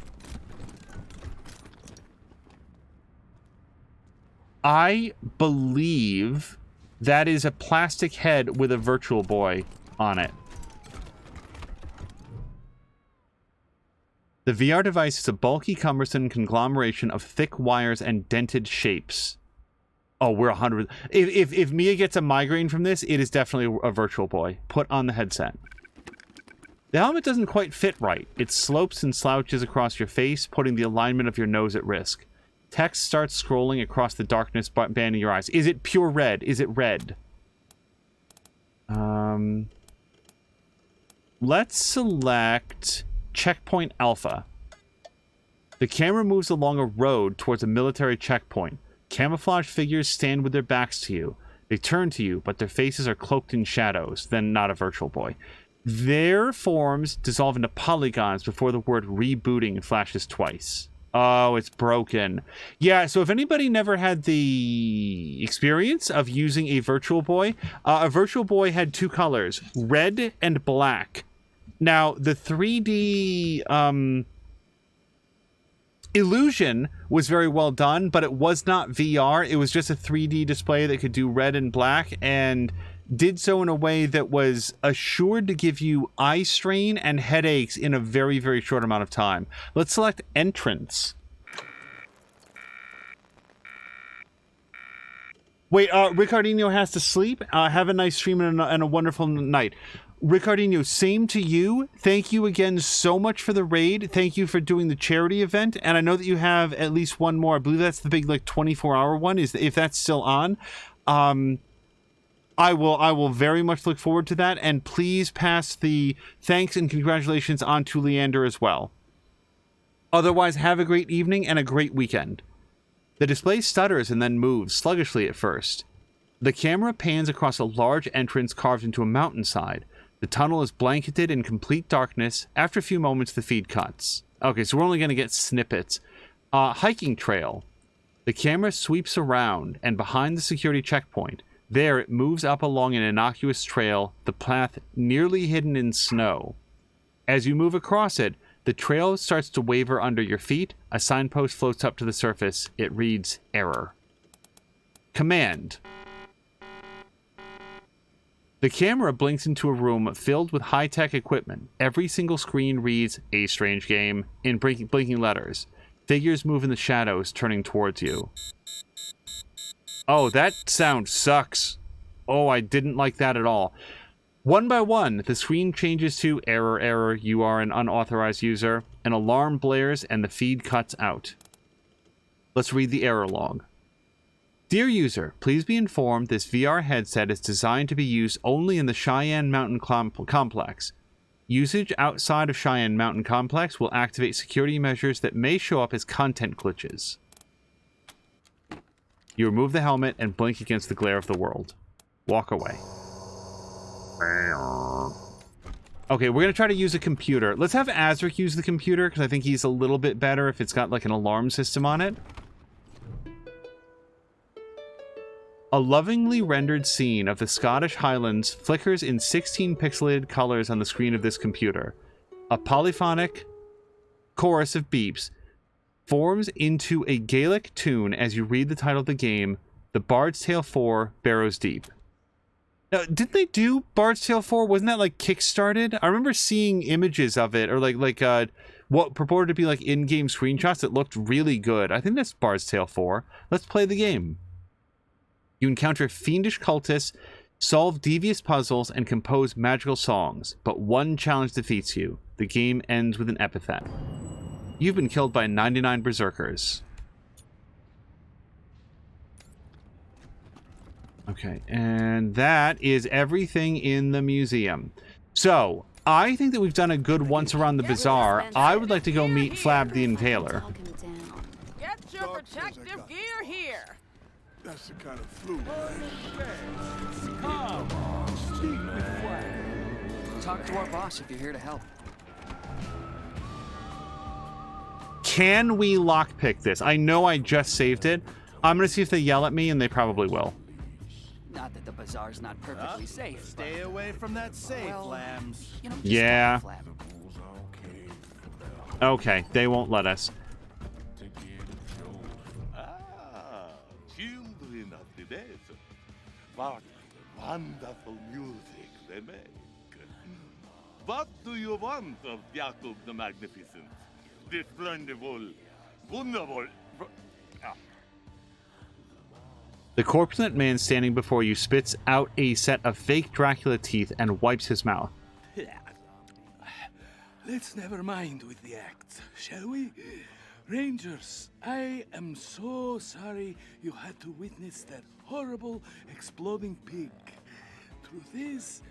I believe that is a plastic head with a Virtual Boy on it. The VR device is a bulky, cumbersome conglomeration of thick wires and dented shapes. Oh, we're 100. If Mia gets a migraine from this, it is definitely a Virtual Boy. Put on the headset. The helmet doesn't quite fit right. It slopes and slouches across your face, putting the alignment of your nose at risk. Text starts scrolling across the darkness, banding your eyes. Is it pure red? Is it red? Let's select Checkpoint Alpha. The camera moves along a road towards a military checkpoint. Camouflage figures stand with their backs to you. They turn to you, but their faces are cloaked in shadows. Then not a Virtual Boy. Their forms dissolve into polygons before the word rebooting flashes twice. Oh, it's broken. Yeah, so if anybody never had the experience of using a Virtual Boy had two colors, red and black. Now, the 3D illusion was very well done, but it was not VR. It was just a 3D display that could do red and black, and did so in a way that was assured to give you eye strain and headaches in a very short amount of time. Let's select entrance. Wait, Ricardinho has to sleep. Have a nice stream and a wonderful night. Ricardinho, same to you. Thank you again so much for the raid. Thank you for doing the charity event. And I know that you have at least one more. I believe that's the big, like, 24-hour one. If that's still on. I will very much look forward to that, and please pass the thanks and congratulations on to Leander as well. Otherwise, have a great evening and a great weekend. The display stutters and then moves sluggishly at first. The camera pans across a large entrance carved into a mountainside. The tunnel is blanketed in complete darkness. After a few moments, the feed cuts. Okay, so we're only going to get snippets. Hiking trail. The camera sweeps around, and behind the security checkpoint, there, it moves up along an innocuous trail, the path nearly hidden in snow. As you move across it, the trail starts to waver under your feet. A signpost floats up to the surface. It reads, Error. Command. The camera blinks into a room filled with high-tech equipment. Every single screen reads, A strange game, in blinking letters. Figures move in the shadows, turning towards you. Oh, that sound sucks. Oh, I didn't like that at all. One by one, the screen changes to error, error, you are an unauthorized user. An alarm blares and the feed cuts out. Let's read the error log. Dear user, please be informed this VR headset is designed to be used only in the Cheyenne Mountain Complex. Usage outside of Cheyenne Mountain Complex will activate security measures that may show up as content glitches. You remove the helmet and blink against the glare of the world. Walk away. Okay, we're going to try to use a computer. Let's have Azric use the computer, because I think he's a little bit better if it's got, like, an alarm system on it. A lovingly rendered scene of the Scottish Highlands flickers in 16 pixelated colors on the screen of this computer. A polyphonic chorus of beeps forms into a Gaelic tune as you read the title of the game, The Bard's Tale 4 Barrows Deep. Now, didn't they do Bard's Tale 4? Wasn't that, like, kickstarted? I remember seeing images of it, or, like what purported to be, like, in-game screenshots that looked really good. I think that's Bard's Tale 4. Let's play the game. You encounter fiendish cultists, solve devious puzzles, and compose magical songs, but one challenge defeats you. The game ends with an epithet. You've been killed by 99 berserkers. Okay, and that is everything in the museum. So, I think that we've done a good once around the bazaar. I would like to go meet Flab the Impaler. Get your protective gear here. That's the kind of flu. Talk to our boss if you're here to help. Can we lockpick this? I know I just saved it. I'm gonna see if they yell at me, and they probably will. Not that the bazaar's not perfectly safe. Stay away from that safe, lambs. You know, Yeah. Okay, they won't let us. Children of the desert. What wonderful music they make. What do you want of Jacob the Magnificent? The splendid, wonderful... The corpulent man standing before you spits out a set of fake Dracula teeth and wipes his mouth. Let's never mind with the act, shall we? Rangers, I am so sorry you had to witness that horrible exploding pig. Truth is,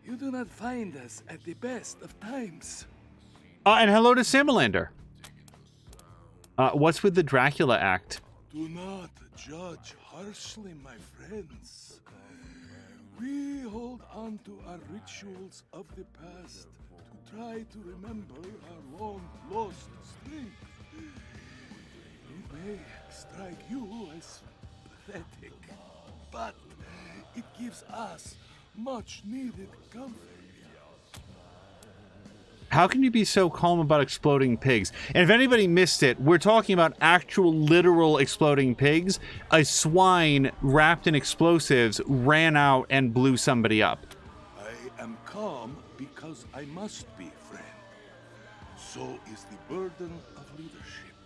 you do not find us at the best of times. And hello to Samalander. What's with the Dracula act? Do not judge harshly, my friends. We hold on to our rituals of the past to try to remember our long-lost strength. It may strike you as pathetic, but it gives us much-needed comfort. How can you be so calm about exploding pigs? And if anybody missed it, we're talking about actual literal exploding pigs. A swine wrapped in explosives ran out and blew somebody up. I am calm because I must be, friend. So is the burden of leadership.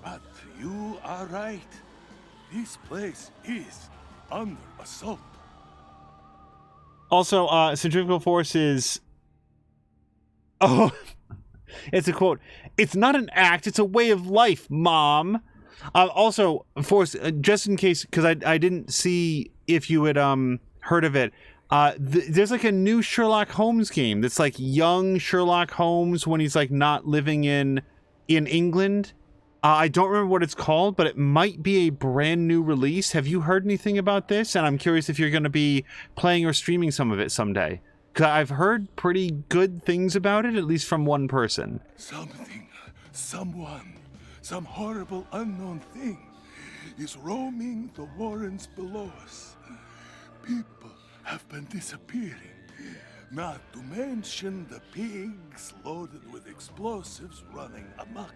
But you are right. This place is under assault. Also, centrifugal force is... Oh, it's a quote. It's not an act, it's a way of life, Mom. Also, Force, just in case, because I didn't see if you had heard of it, there's like a new Sherlock Holmes game that's like young Sherlock Holmes when he's like not living in England. I don't remember what it's called, but it might be a brand new release. Have you heard anything about this? And I'm curious if you're going to be playing or streaming some of it someday. I've heard pretty good things about it, at least from one person. Something, someone, some horrible unknown thing is roaming the warrens below us. People have been disappearing, not to mention the pigs loaded with explosives running amok.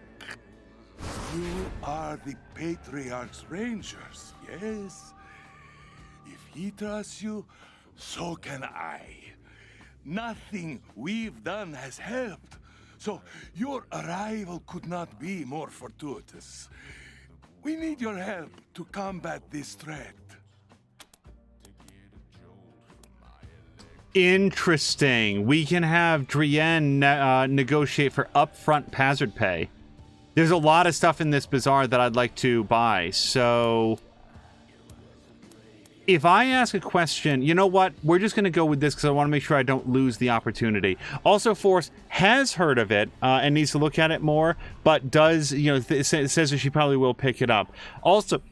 You are the Patriarch's Rangers, yes? If he trusts you, so can I. Nothing we've done has helped, so your arrival could not be more fortuitous. We need your help to combat this threat. Interesting. We can have Drienne negotiate for upfront hazard pay. There's a lot of stuff in this bazaar that I'd like to buy, so if I ask a question, you know what? We're just going to go with this because I want to make sure I don't lose the opportunity. Also, Force has heard of it and needs to look at it more, but does, you know, says that she probably will pick it up. Also,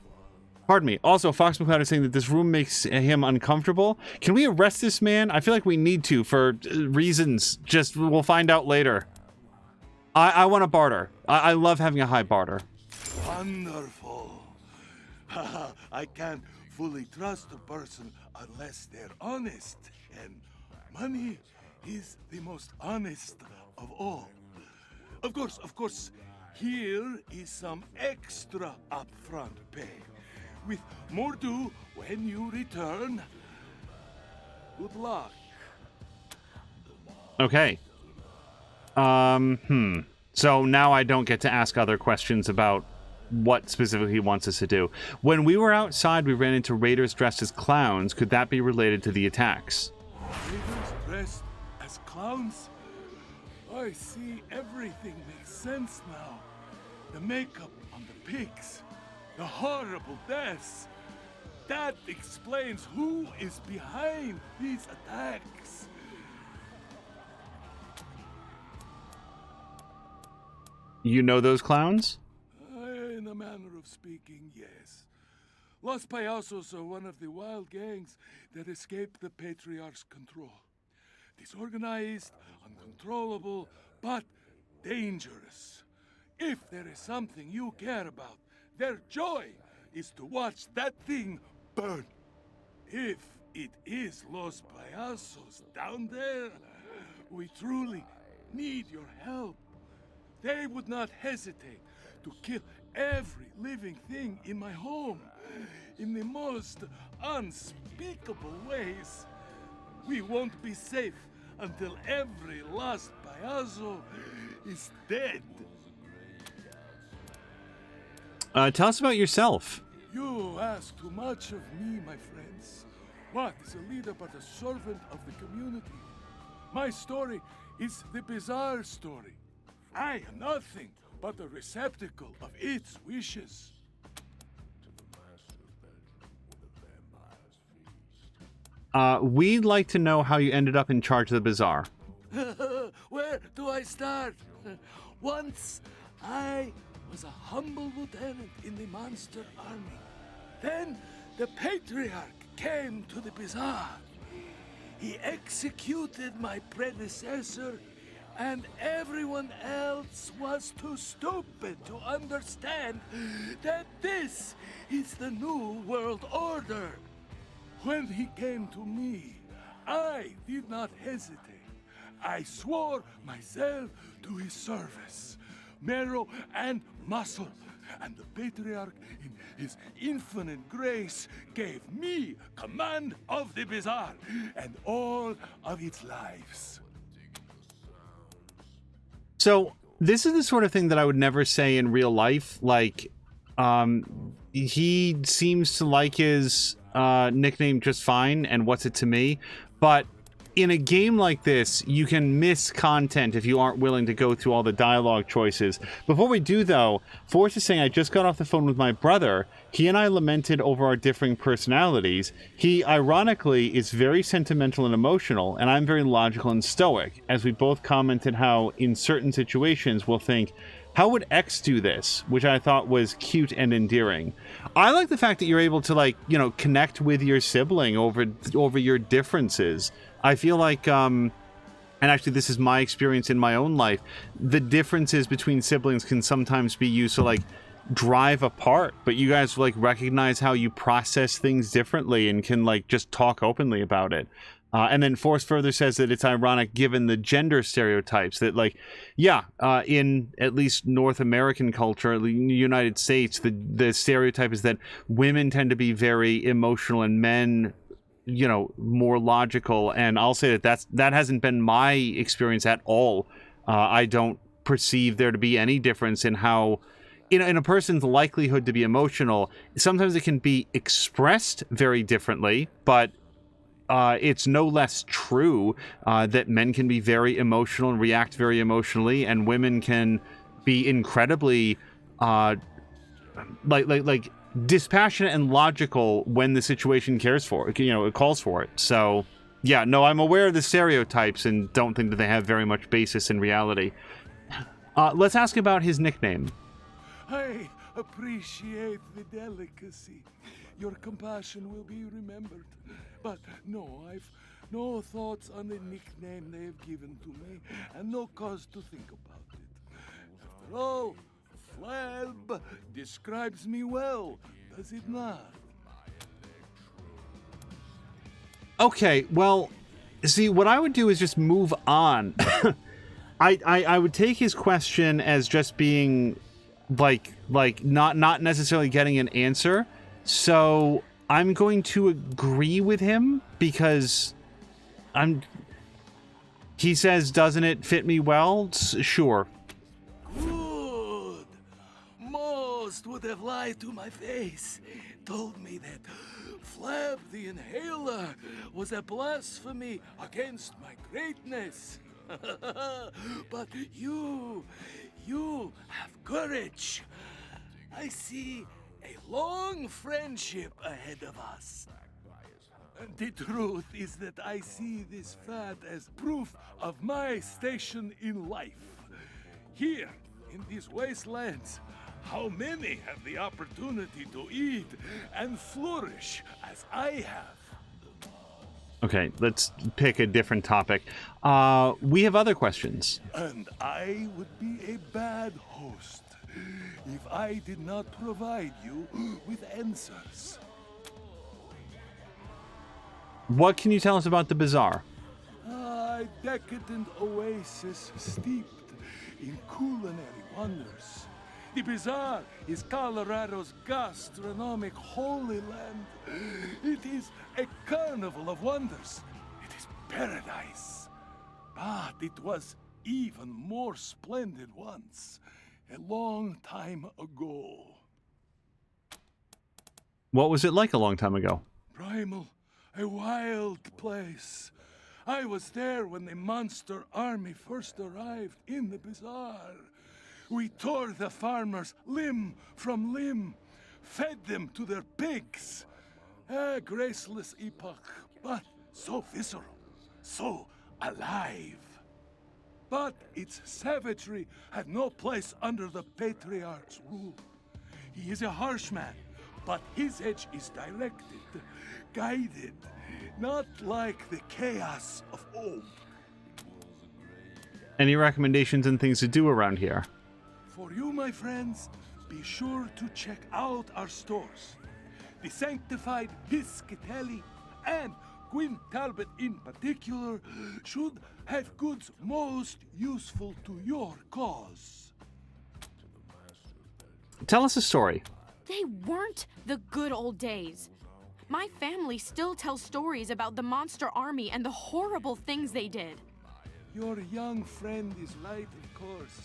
pardon me. Also, Fox McCloud is saying that this room makes him uncomfortable. Can we arrest this man? I feel like we need to for reasons. Just, we'll find out later. I want to barter. I love having a high barter. Wonderful. I can't fully trust a person unless they're honest. And money is the most honest of all. Of course, here is some extra upfront pay. With more due when you return. Good luck. Okay. So now I don't get to ask other questions about what specifically he wants us to do. When we were outside, we ran into raiders dressed as clowns. Could that be related to the attacks? Raiders dressed as clowns? I see everything makes sense now. The makeup on the pigs, the horrible deaths. That explains who is behind these attacks. You know those clowns? In a manner of speaking, yes. Los Payasos are one of the wild gangs that escaped the Patriarch's control. Disorganized, uncontrollable, but dangerous. If there is something you care about, their joy is to watch that thing burn. If it is Los Payasos down there, we truly need your help. They would not hesitate to kill every living thing in my home in the most unspeakable ways. We won't be safe until every lost payaso is dead. Tell us about yourself. You ask too much of me, my friends. What is a leader but a servant of the community? My story is the bizarre story. I am nothing but a receptacle of its wishes. We'd like to know how you ended up in charge of the bazaar. Where do I start? Once, I was a humble lieutenant in the monster army. Then, the Patriarch came to the bazaar. He executed my predecessor, and everyone else was too stupid to understand that this is the new world order. When he came to me, I did not hesitate. I swore myself to his service, marrow and muscle, and the Patriarch, in his infinite grace, gave me command of the bazaar and all of its lives. So this is the sort of thing that I would never say in real life. Like, he seems to like his nickname just fine, and what's it to me? But in a game like this, you can miss content if you aren't willing to go through all the dialogue choices. Before we do, though, Forrest is saying, I just got off the phone with my brother. He and I lamented over our differing personalities. He, ironically, is very sentimental and emotional, and I'm very logical and stoic, as we both commented how, in certain situations, we'll think, how would X do this? Which I thought was cute and endearing. I like the fact that you're able to, like, you know, connect with your sibling over your differences. I feel like, and actually this is my experience in my own life, the differences between siblings can sometimes be used to, like, drive apart, but you guys, like, recognize how you process things differently and can, like, just talk openly about it. And then Forrest further says that it's ironic given the gender stereotypes that, like, yeah, in at least North American culture, in the United States, the stereotype is that women tend to be very emotional and men, you know, more logical. And I'll say that that hasn't been my experience at all. I don't perceive there to be any difference in how, in a person's likelihood to be emotional. Sometimes it can be expressed very differently, but it's no less true that men can be very emotional and react very emotionally, and women can be incredibly like dispassionate and logical when the situation it calls for it. So yeah, no, I'm aware of the stereotypes and don't think that they have very much basis in reality. Let's ask about his nickname. I appreciate the delicacy. Your compassion will be remembered. But no, I've no thoughts on the nickname they have given to me, and no cause to think about it. After all, Flab describes me well, does it not? Okay, well, see, what I would do is just move on. I would take his question as just being like not necessarily getting an answer. So I'm going to agree with him because he says, doesn't it fit me well? Sure. Good. Most would have lied to my face. Told me that Flab the Inhaler was a blasphemy against my greatness. But you have courage. I see a long friendship ahead of us. The truth is that I see this fad as proof of my station in life. Here, in these wastelands, how many have the opportunity to eat and flourish as I have? Okay, let's pick a different topic. We have other questions. And I would be a bad host if I did not provide you with answers. What can you tell us about the bazaar? A decadent oasis steeped in culinary wonders. The bazaar is Colorado's gastronomic holy land. It is a carnival of wonders. It is paradise. But it was even more splendid once, a long time ago. What was it like a long time ago? Primal, a wild place. I was there when the monster army first arrived in the bazaar. We tore the farmers limb from limb, fed them to their pigs. A graceless epoch, but so visceral, so alive. But its savagery had no place under the patriarch's rule. He is a harsh man, but his edge is directed, guided, not like the chaos of old. Any recommendations and things to do around here? For you, my friends, be sure to check out our stores. The Sanctified Piscatelli and Quinn Talbot in particular should have goods most useful to your cause. Tell us a story. They weren't the good old days. My family still tells stories about the monster army and the horrible things they did. Your young friend is right, of course.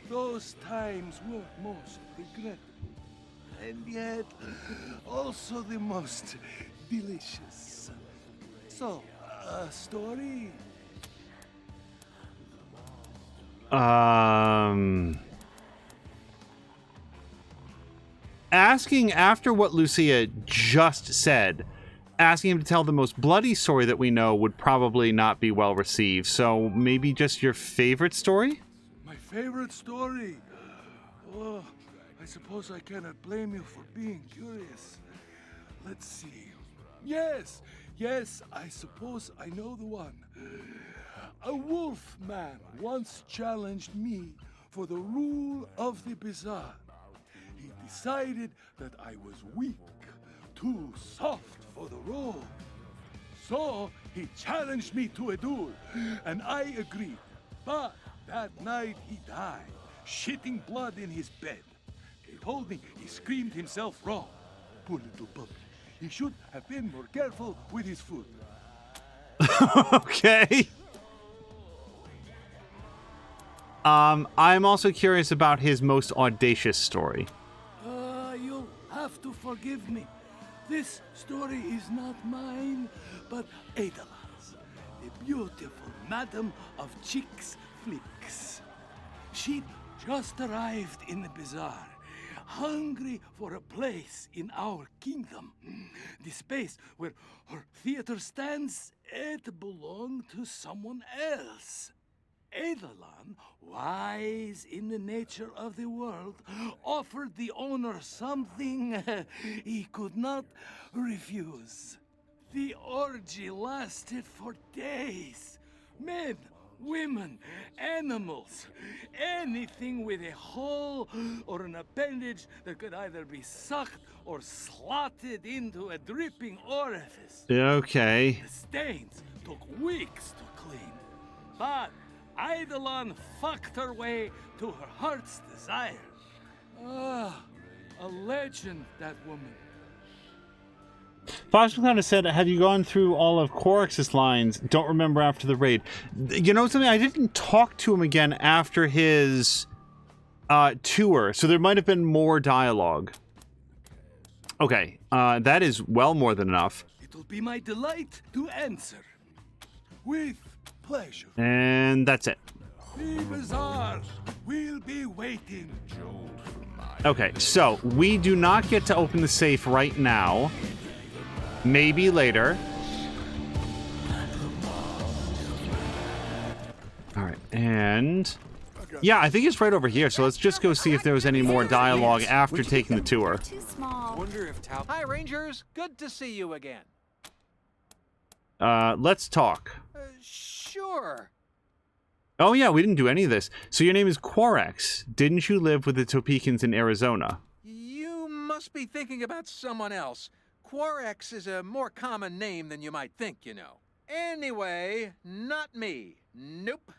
Those times were most regrettable. And yet, also the most delicious. So, a story? Asking after what Lucia just said, asking him to tell the most bloody story that we know would probably not be well received. So maybe just your favorite story? My favorite story? Oh, I suppose I cannot blame you for being curious. Let's see. Yes, I suppose I know the one. A wolf man once challenged me for the rule of the bazaar. He decided that I was weak, too soft for the role. So he challenged me to a duel, and I agreed. But that night he died, shitting blood in his bed. They told me he screamed himself raw. Poor little puppy. He should have been more careful with his food. Okay. I'm also curious about his most audacious story. You'll have to forgive me. This story is not mine, but Adela's, the beautiful madam of chicks flicks. She just arrived in the bazaar, hungry for a place in our kingdom. The space where her theater stands, it belonged to someone else. Edalan, wise in the nature of the world, offered the owner something he could not refuse. The orgy lasted for days. Men, women, animals, anything with a hole or an appendage that could either be sucked or slotted into a dripping orifice. Okay. The stains took weeks to clean, but Eidolon fucked her way to her heart's desire. Ah, a legend, that woman. Fox McCloud said, have you gone through all of Quarix's lines? Don't remember after the raid. You know something? I didn't talk to him again after his tour, so there might have been more dialogue. Okay, that is well more than enough. It'll be my delight to answer. With pleasure. And that's it. The bazaar will be waiting. Okay, so we do not get to open the safe right now. Maybe later. Alright, and... yeah, I think it's right over here, so let's just go see if there was any more dialogue after taking the tour. Hi, Rangers. Good to see you again. Let's talk. Sure. Oh yeah, we didn't do any of this. So your name is Quarix. Didn't you live with the Topekans in Arizona? You must be thinking about someone else. Quarix is a more common name than you might think, you know. Anyway, not me. Nope.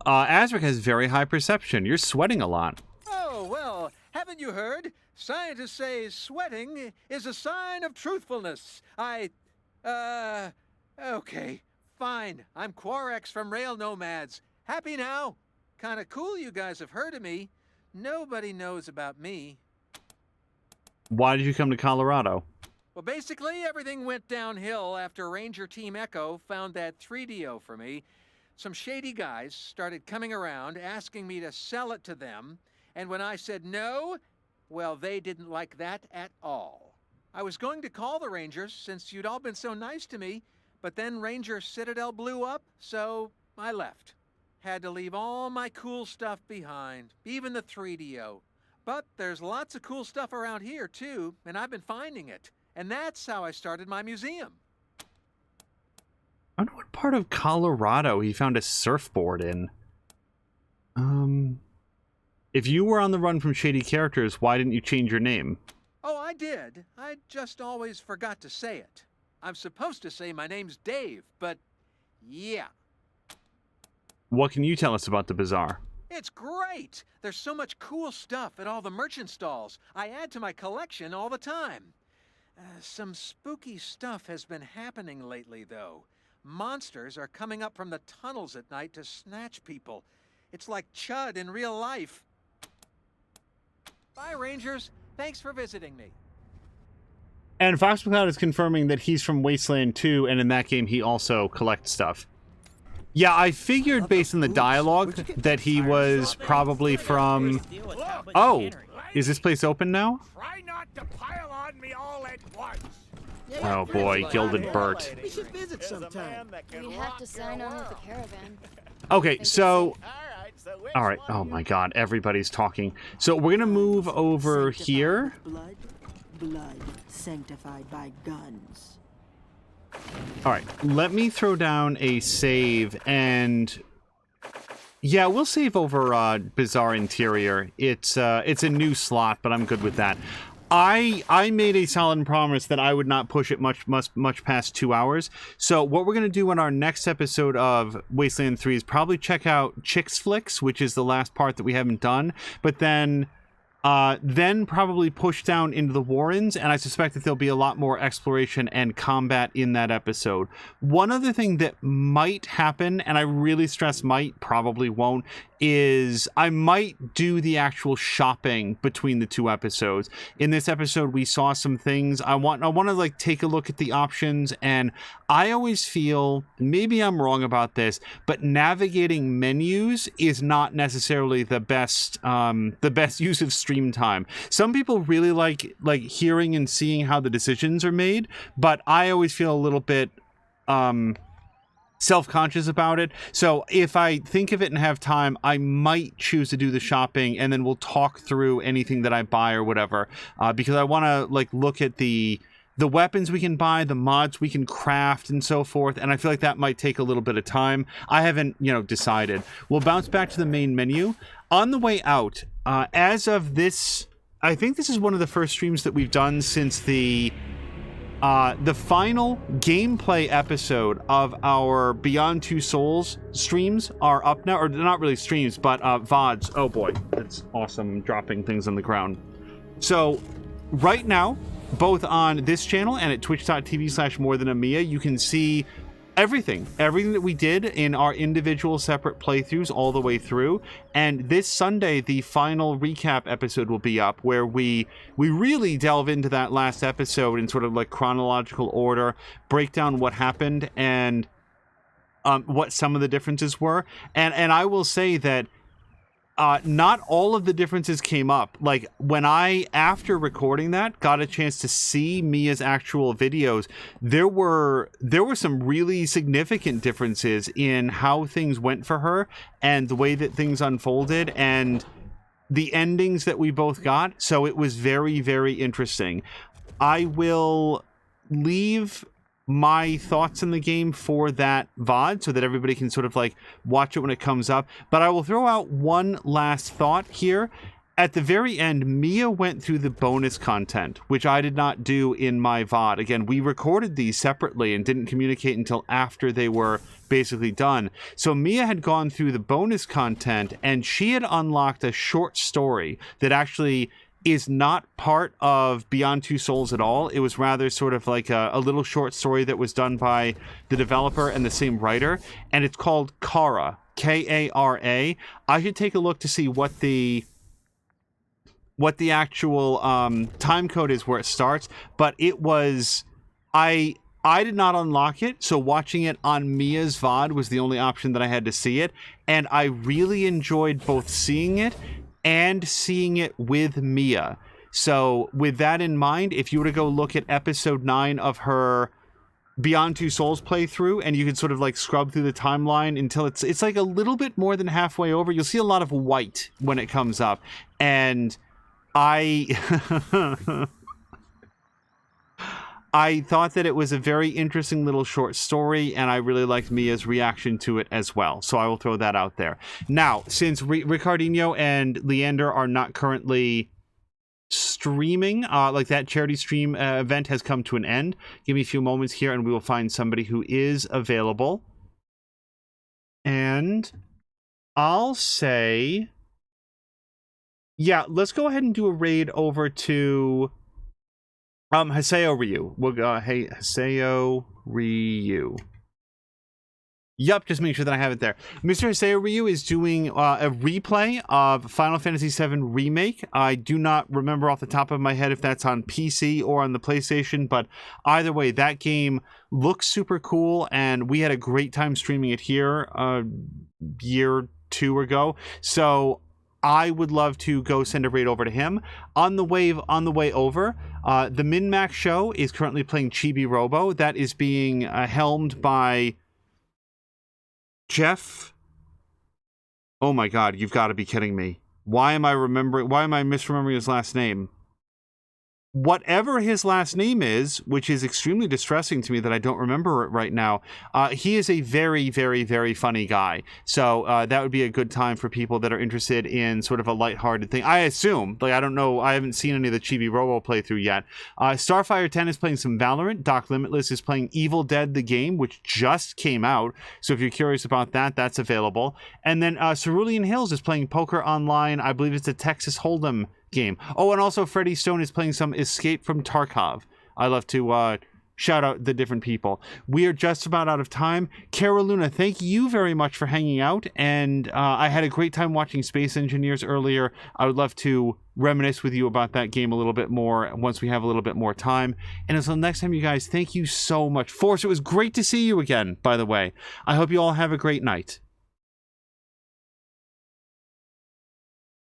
Azric has very high perception. You're sweating a lot. Oh, well, haven't you heard? Scientists say sweating is a sign of truthfulness. Okay, fine. I'm Quarix from Rail Nomads. Happy now? Kinda cool you guys have heard of me. Nobody knows about me. Why did you come to Colorado? Well, basically, everything went downhill after Ranger Team Echo found that 3DO for me. Some shady guys started coming around asking me to sell it to them, and when I said no, well, they didn't like that at all. I was going to call the Rangers since you'd all been so nice to me, but then Ranger Citadel blew up, so I left. Had to leave all my cool stuff behind, even the 3DO. But there's lots of cool stuff around here, too, and I've been finding it. And that's how I started my museum. I wonder what part of Colorado he found a surfboard in. If you were on the run from shady characters, why didn't you change your name? Oh, I did. I just always forgot to say it. I'm supposed to say my name's Dave, but yeah. What can you tell us about the bazaar? It's great! There's so much cool stuff at all the merchant stalls. I add to my collection all the time. Some spooky stuff has been happening lately, though. Monsters are coming up from the tunnels at night to snatch people. It's like Chud in real life. Bye, Rangers. Thanks for visiting me. And Fox McCloud is confirming that he's from Wasteland 2, and in that game he also collects stuff. Yeah, I figured based on the dialogue that he was probably from... Oh, is this place open now? Try not to pile on me all at once. Oh boy, Gilded Burt. We should visit sometime. We have to sign on with the caravan. Okay, so... Alright, oh my god, everybody's talking. So we're gonna move over here. Blood sanctified by guns. Alright, let me throw down a save, and... yeah, we'll save over Bizarre Interior. It's a new slot, but I'm good with that. I made a solemn promise that I would not push it much past 2 hours. So what we're going to do on our next episode of Wasteland 3 is probably check out Chicks Flicks, which is the last part that we haven't done. But then then probably push down into the Warrens, and I suspect that there'll be a lot more exploration and combat in that episode. One other thing that might happen, and I really stress might, probably won't, is I might do the actual shopping between the two episodes. In this episode, we saw some things. I want to like take a look at the options, and I always feel, maybe I'm wrong about this, but navigating menus is not necessarily the best use of stream time. Some people really like hearing and seeing how the decisions are made, but I always feel a little bit self-conscious about it. So if I think of it and have time, I might choose to do the shopping, and then we'll talk through anything that I buy or whatever, because I want to like look at the weapons we can buy, the mods we can craft, and so forth, and I feel like that might take a little bit of time. I haven't, decided. We'll bounce back to the main menu. On the way out, as of this, I think this is one of the first streams that we've done since the final gameplay episode of our Beyond Two Souls streams are up now, or not really streams, but VODs. Oh boy, that's awesome. I'm dropping things on the ground. So right now, both on this channel and at twitch.tv/morethanamiya, you can see everything that we did in our individual separate playthroughs all the way through. And this Sunday, the final recap episode will be up, where we really delve into that last episode in sort of like chronological order, break down what happened and what some of the differences were. And I will say that not all of the differences came up. Like when I, after recording that, got a chance to see Mia's actual videos, there were some really significant differences in how things went for her and the way that things unfolded and the endings that we both got. So it was very, very interesting. I will leave my thoughts in the game for that VOD so that everybody can sort of like watch it when it comes up. But I will throw out one last thought here. At the very end, Mia went through the bonus content, which I did not do in my VOD. Again, we recorded these separately and didn't communicate until after they were basically done. So Mia had gone through the bonus content, and she had unlocked a short story that actually is not part of Beyond Two Souls at all. It was rather sort of like a little short story that was done by the developer and the same writer, and it's called Kara, Kara. I should take a look to see what the actual time code is where it starts, but it was, I did not unlock it, so watching it on Mia's VOD was the only option that I had to see it, and I really enjoyed both seeing it and seeing it with Mia. So with that in mind, if you were to go look at episode 9 of her Beyond Two Souls playthrough, and you can sort of like scrub through the timeline until it's like a little bit more than halfway over, you'll see a lot of white when it comes up. And I thought that it was a very interesting little short story, and I really liked Mia's reaction to it as well. So I will throw that out there. Now, since Ricardinho and Leander are not currently streaming, like that charity stream event has come to an end. Give me a few moments here, and we will find somebody who is available. And I'll say, yeah, let's go ahead and do a raid over to Haseo Ryu. We'll go, hey, Haseo Ryu. Yup, just make sure that I have it there. Mr. Haseo Ryu is doing a replay of Final Fantasy VII Remake. I do not remember off the top of my head if that's on PC or on the PlayStation, but either way, that game looks super cool, and we had a great time streaming it here a year or two ago. So I would love to go send a raid over to him. On the way over, the Min-Max show is currently playing Chibi Robo. That is being helmed by Jeff. Oh my god, you've got to be kidding me. Why am I misremembering his last name? Whatever his last name is, which is extremely distressing to me that I don't remember it right now, he is a very, very, very funny guy. So that would be a good time for people that are interested in sort of a lighthearted thing. I assume, like, I don't know, I haven't seen any of the Chibi Robo playthrough yet. Starfire 10 is playing some Valorant. Doc Limitless is playing Evil Dead the game, which just came out. So if you're curious about that, that's available. And then Cerulean Hills is playing Poker Online. I believe it's a Texas Hold'em game. Oh, and also Freddie Stone is playing some Escape from Tarkov. I love to shout out the different people. We are just about out of time. Carolina, thank you very much for hanging out, and I had a great time watching Space Engineers earlier. I would love to reminisce with you about that game a little bit more once we have a little bit more time. And until next time, you guys, thank you so much. Force, it was great to see you again, by the way. I hope you all have a great night.